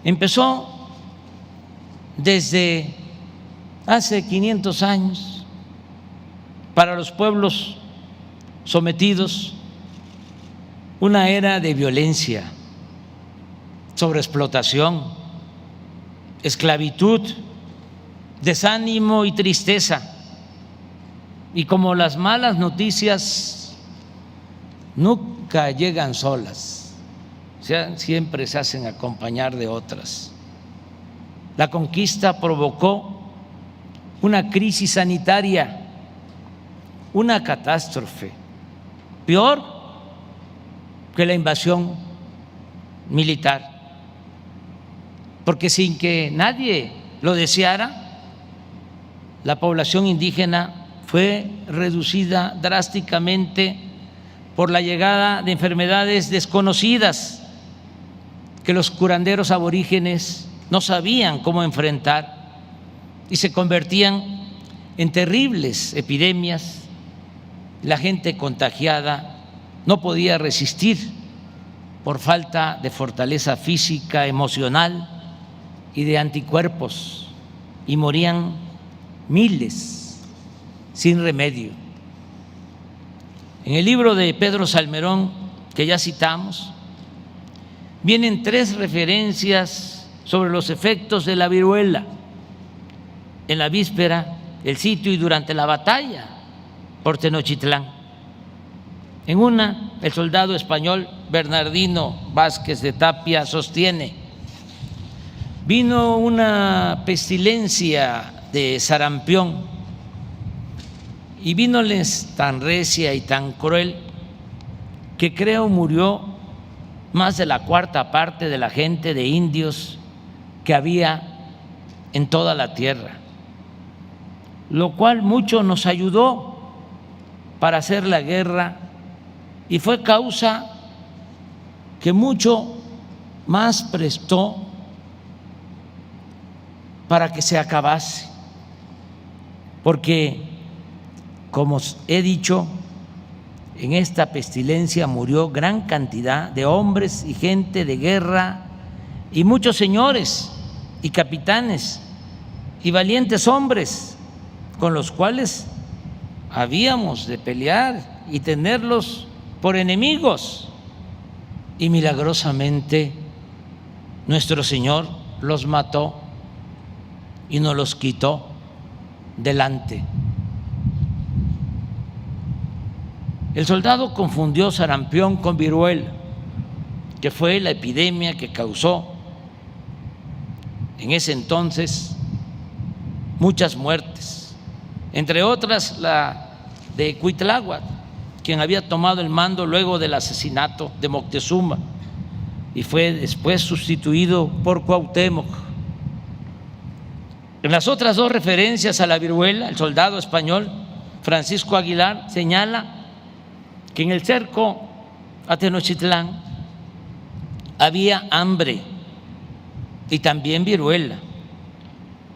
empezó desde hace 500 años para los pueblos sometidos una era de violencia, sobreexplotación, esclavitud, desánimo y tristeza. Y como las malas noticias nunca llegan solas, siempre se hacen acompañar de otras, la conquista provocó una crisis sanitaria, una catástrofe, peor que la invasión militar, porque sin que nadie lo deseara, la población indígena fue reducida drásticamente por la llegada de enfermedades desconocidas que los curanderos aborígenes no sabían cómo enfrentar y se convertían en terribles epidemias. La gente contagiada no podía resistir por falta de fortaleza física, emocional y de anticuerpos, y morían miles sin remedio. En el libro de Pedro Salmerón, que ya citamos, vienen 3 referencias sobre los efectos de la viruela en la víspera, el sitio y durante la batalla por Tenochtitlán. En una, el soldado español Bernardino Vázquez de Tapia sostiene: vino una pestilencia de sarampión y vínoles tan recia y tan cruel que creo murió más de la 4ª parte de la gente de indios que había en toda la tierra, lo cual mucho nos ayudó para hacer la guerra y fue causa que mucho más prestó para que se acabase, porque, como he dicho, en esta pestilencia murió gran cantidad de hombres y gente de guerra y muchos señores y capitanes y valientes hombres con los cuales habíamos de pelear y tenerlos por enemigos. Y milagrosamente nuestro Señor los mató y nos los quitó delante. El soldado confundió sarampión con viruela, que fue la epidemia que causó en ese entonces muchas muertes, entre otras la de Cuitláhuac, quien había tomado el mando luego del asesinato de Moctezuma y fue después sustituido por Cuauhtémoc. En las otras dos referencias a la viruela, el soldado español Francisco Aguilar señala que en el cerco a Tenochtitlán había hambre y también viruela,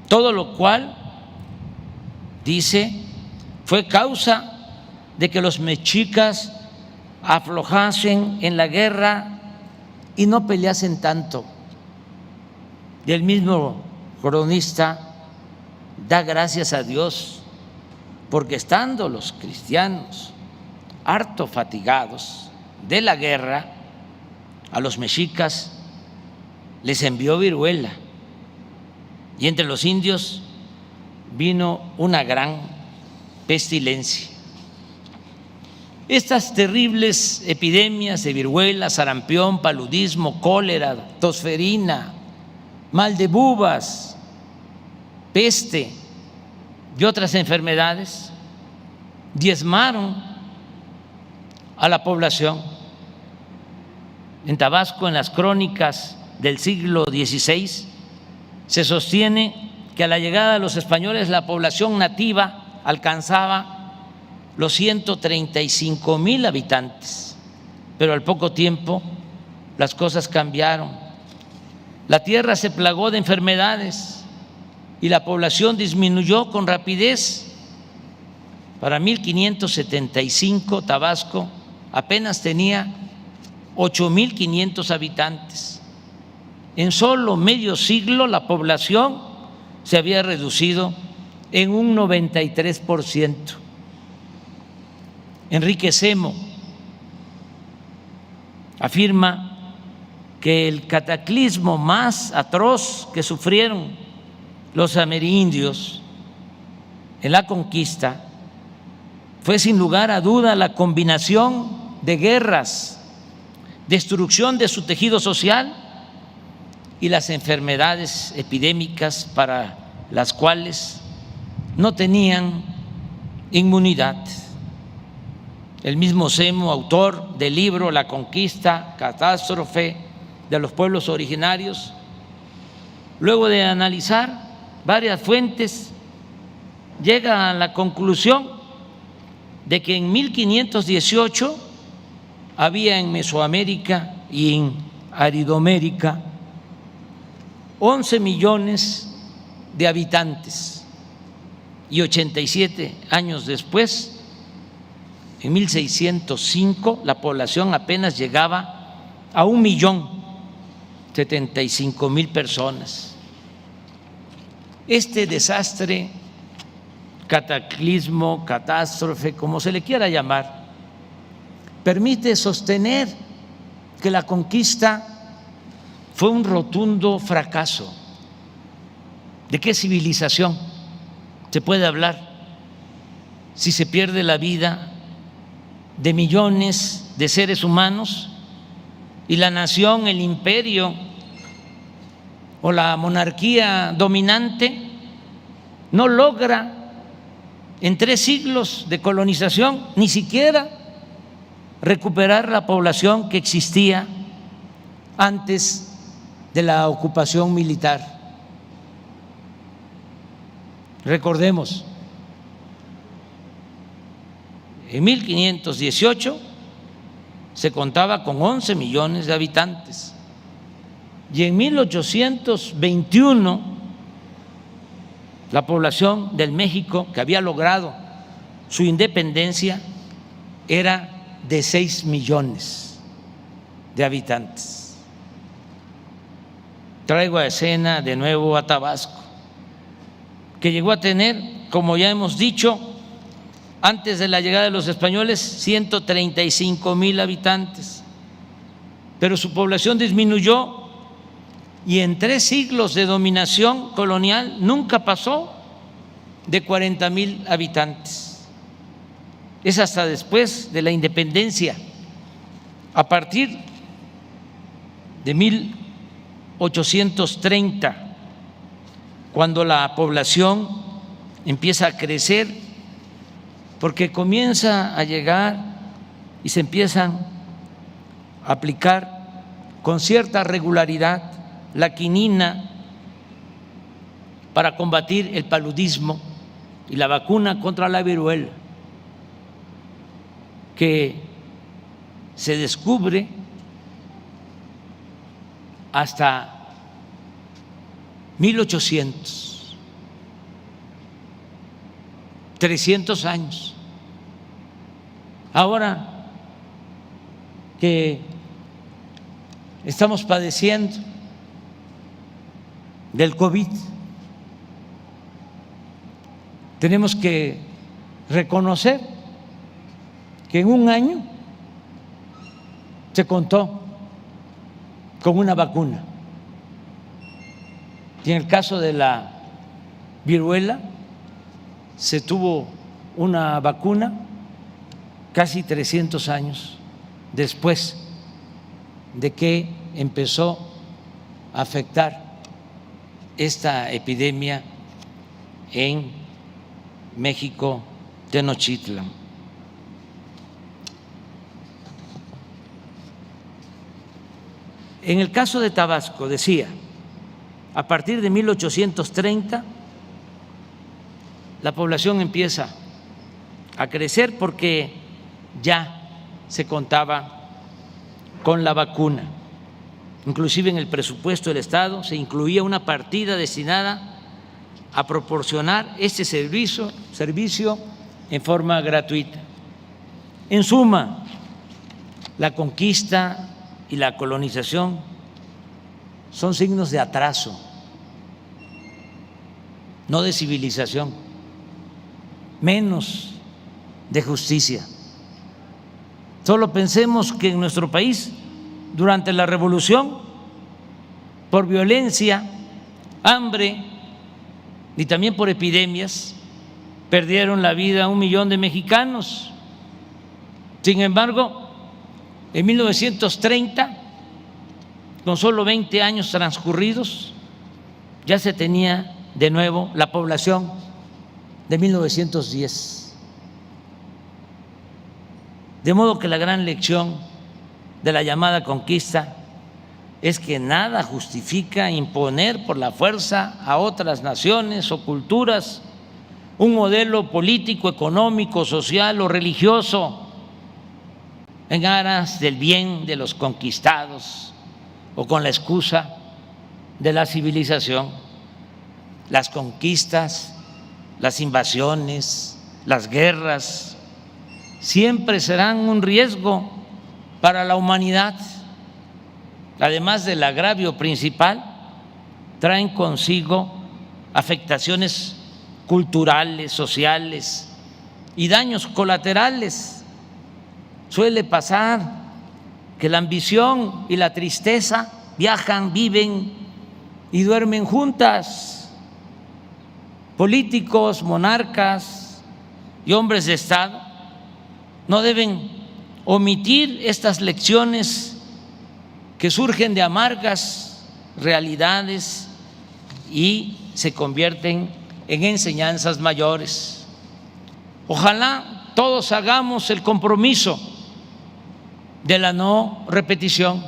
todo lo cual, dice, fue causa de que los mexicas aflojasen en la guerra y no peleasen tanto. Y el mismo cronista da gracias a Dios porque estando los cristianos harto fatigados de la guerra, a los mexicas les envió viruela y entre los indios vino una gran pestilencia. Estas terribles epidemias de viruela, sarampión, paludismo, cólera, tosferina, mal de bubas, peste y otras enfermedades diezmaron a la población. En Tabasco, en las crónicas del siglo XVI, se sostiene que a la llegada de los españoles la población nativa alcanzaba los 135,000 habitantes, pero al poco tiempo las cosas cambiaron. La tierra se plagó de enfermedades y la población disminuyó con rapidez. Para 1575 Tabasco apenas tenía 8,500 habitantes. En solo medio siglo la población se había reducido en un 93%. Enrique Semo afirma que el cataclismo más atroz que sufrieron los amerindios en la conquista fue sin lugar a duda la combinación de guerras, destrucción de su tejido social y las enfermedades epidémicas para las cuales no tenían inmunidad. El mismo Semo, autor del libro La conquista, catástrofe de los pueblos originarios, luego de analizar varias fuentes, llega a la conclusión de que en 1518 había en Mesoamérica y en Aridomérica 11 millones de habitantes y 87 años después, en 1605, la población apenas llegaba a 1,075,000 personas. Este desastre, cataclismo, catástrofe, como se le quiera llamar, permite sostener que la conquista fue un rotundo fracaso. ¿De qué civilización se puede hablar si se pierde la vida de millones de seres humanos y la nación, el imperio o la monarquía dominante no logra en 3 siglos de colonización ni siquiera recuperar la población que existía antes de la ocupación militar? Recordemos, en 1518 se contaba con 11 millones de habitantes y en 1821 la población del México que había logrado su independencia era de 6 millones de habitantes. Traigo a escena de nuevo a Tabasco, que llegó a tener, como ya hemos dicho, antes de la llegada de los españoles, 135,000 habitantes, pero su población disminuyó y en 3 siglos de dominación colonial nunca pasó de 40,000 habitantes. Es hasta después de la independencia, a partir de 1830, cuando la población empieza a crecer, porque comienza a llegar y se empiezan a aplicar con cierta regularidad la quinina para combatir el paludismo y la vacuna contra la viruela, que se descubre hasta 1800, 300 años. Ahora que estamos padeciendo del COVID, tenemos que reconocer que en un año se contó con una vacuna. Y en el caso de la viruela se tuvo una vacuna casi 300 años después de que empezó a afectar esta epidemia en México, Tenochtitlan. En el caso de Tabasco, decía, a partir de 1830 la población empieza a crecer porque ya se contaba con la vacuna. Inclusive en el presupuesto del Estado se incluía una partida destinada a proporcionar este servicio en forma gratuita. En suma, la conquista y la colonización son signos de atraso, no de civilización, menos de justicia. Solo pensemos que en nuestro país, durante la revolución, por violencia, hambre y también por epidemias, perdieron la vida 1 millón de mexicanos. Sin embargo, en 1930, con solo 20 años transcurridos, ya se tenía de nuevo la población de 1910. De modo que la gran lección de la llamada conquista es que nada justifica imponer por la fuerza a otras naciones o culturas un modelo político, económico, social o religioso en aras del bien de los conquistados o con la excusa de la civilización. Las conquistas, las invasiones, las guerras siempre serán un riesgo para la humanidad. Además del agravio principal, traen consigo afectaciones culturales, sociales y daños colaterales. Suele pasar que la ambición y la tristeza viajan, viven y duermen juntas. Políticos, monarcas y hombres de Estado no deben omitir estas lecciones que surgen de amargas realidades y se convierten en enseñanzas mayores. Ojalá todos hagamos el compromiso de la no repetición,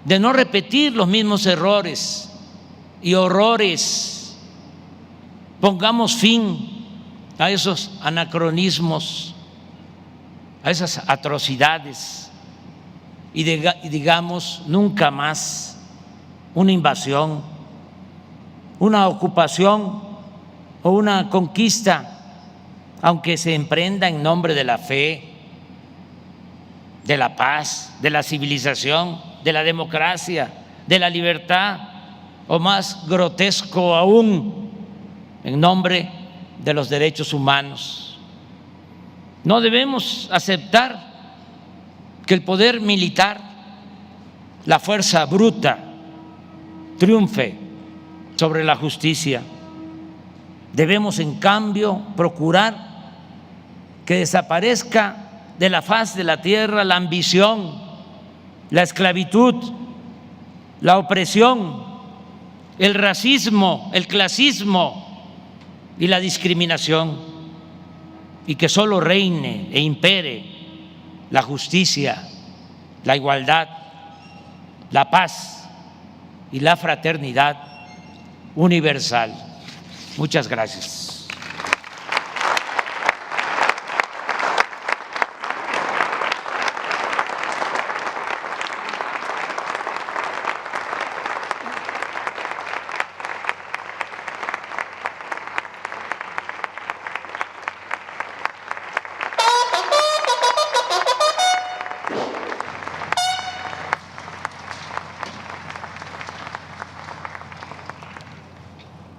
de no repetir los mismos errores y horrores. Pongamos fin a esos anacronismos, a esas atrocidades y digamos nunca más una invasión, una ocupación o una conquista, aunque se emprenda en nombre de la fe, de la paz, de la civilización, de la democracia, de la libertad, o más grotesco aún, en nombre de los derechos humanos. No debemos aceptar que el poder militar, la fuerza bruta, triunfe sobre la justicia. Debemos, en cambio, procurar que desaparezca de la faz de la tierra la ambición, la esclavitud, la opresión, el racismo, el clasismo y la discriminación, y que solo reine e impere la justicia, la igualdad, la paz y la fraternidad universal. Muchas gracias.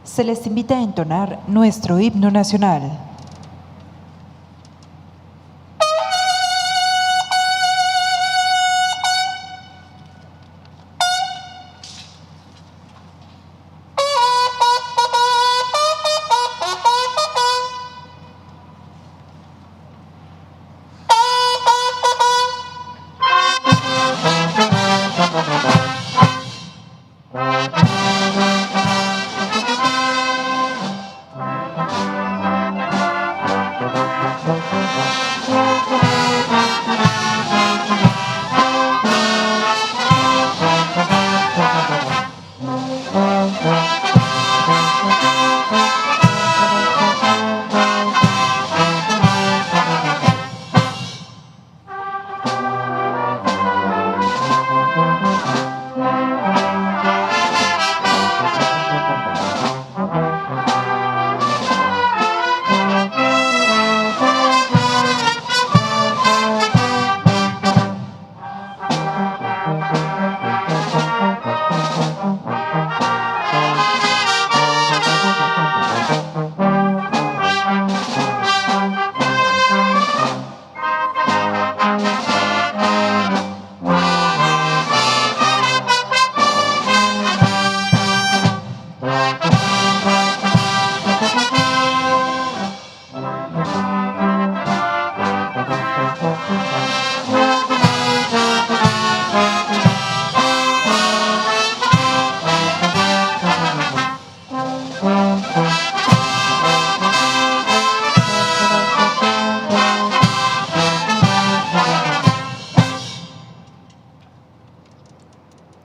Se les invita a entonar nuestro himno nacional.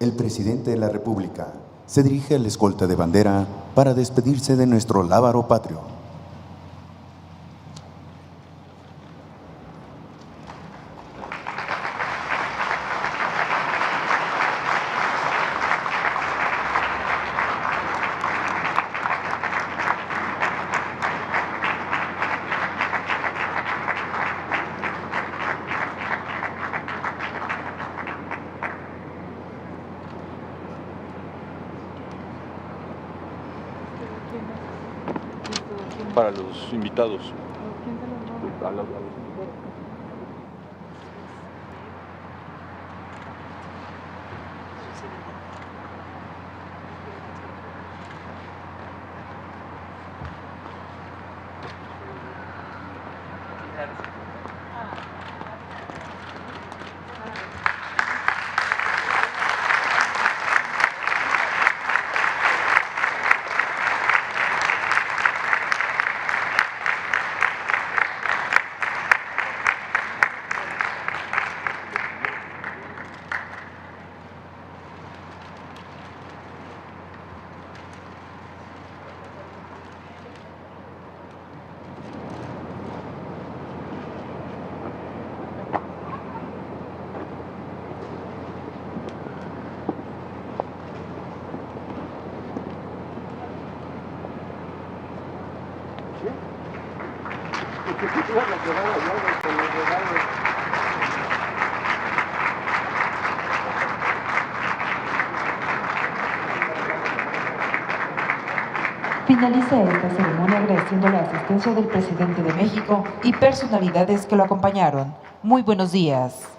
El presidente de la República se dirige a la escolta de bandera para despedirse de nuestro lábaro patrio. Para los invitados. Finaliza esta ceremonia agradeciendo la asistencia del presidente de México y personalidades que lo acompañaron. Muy buenos días.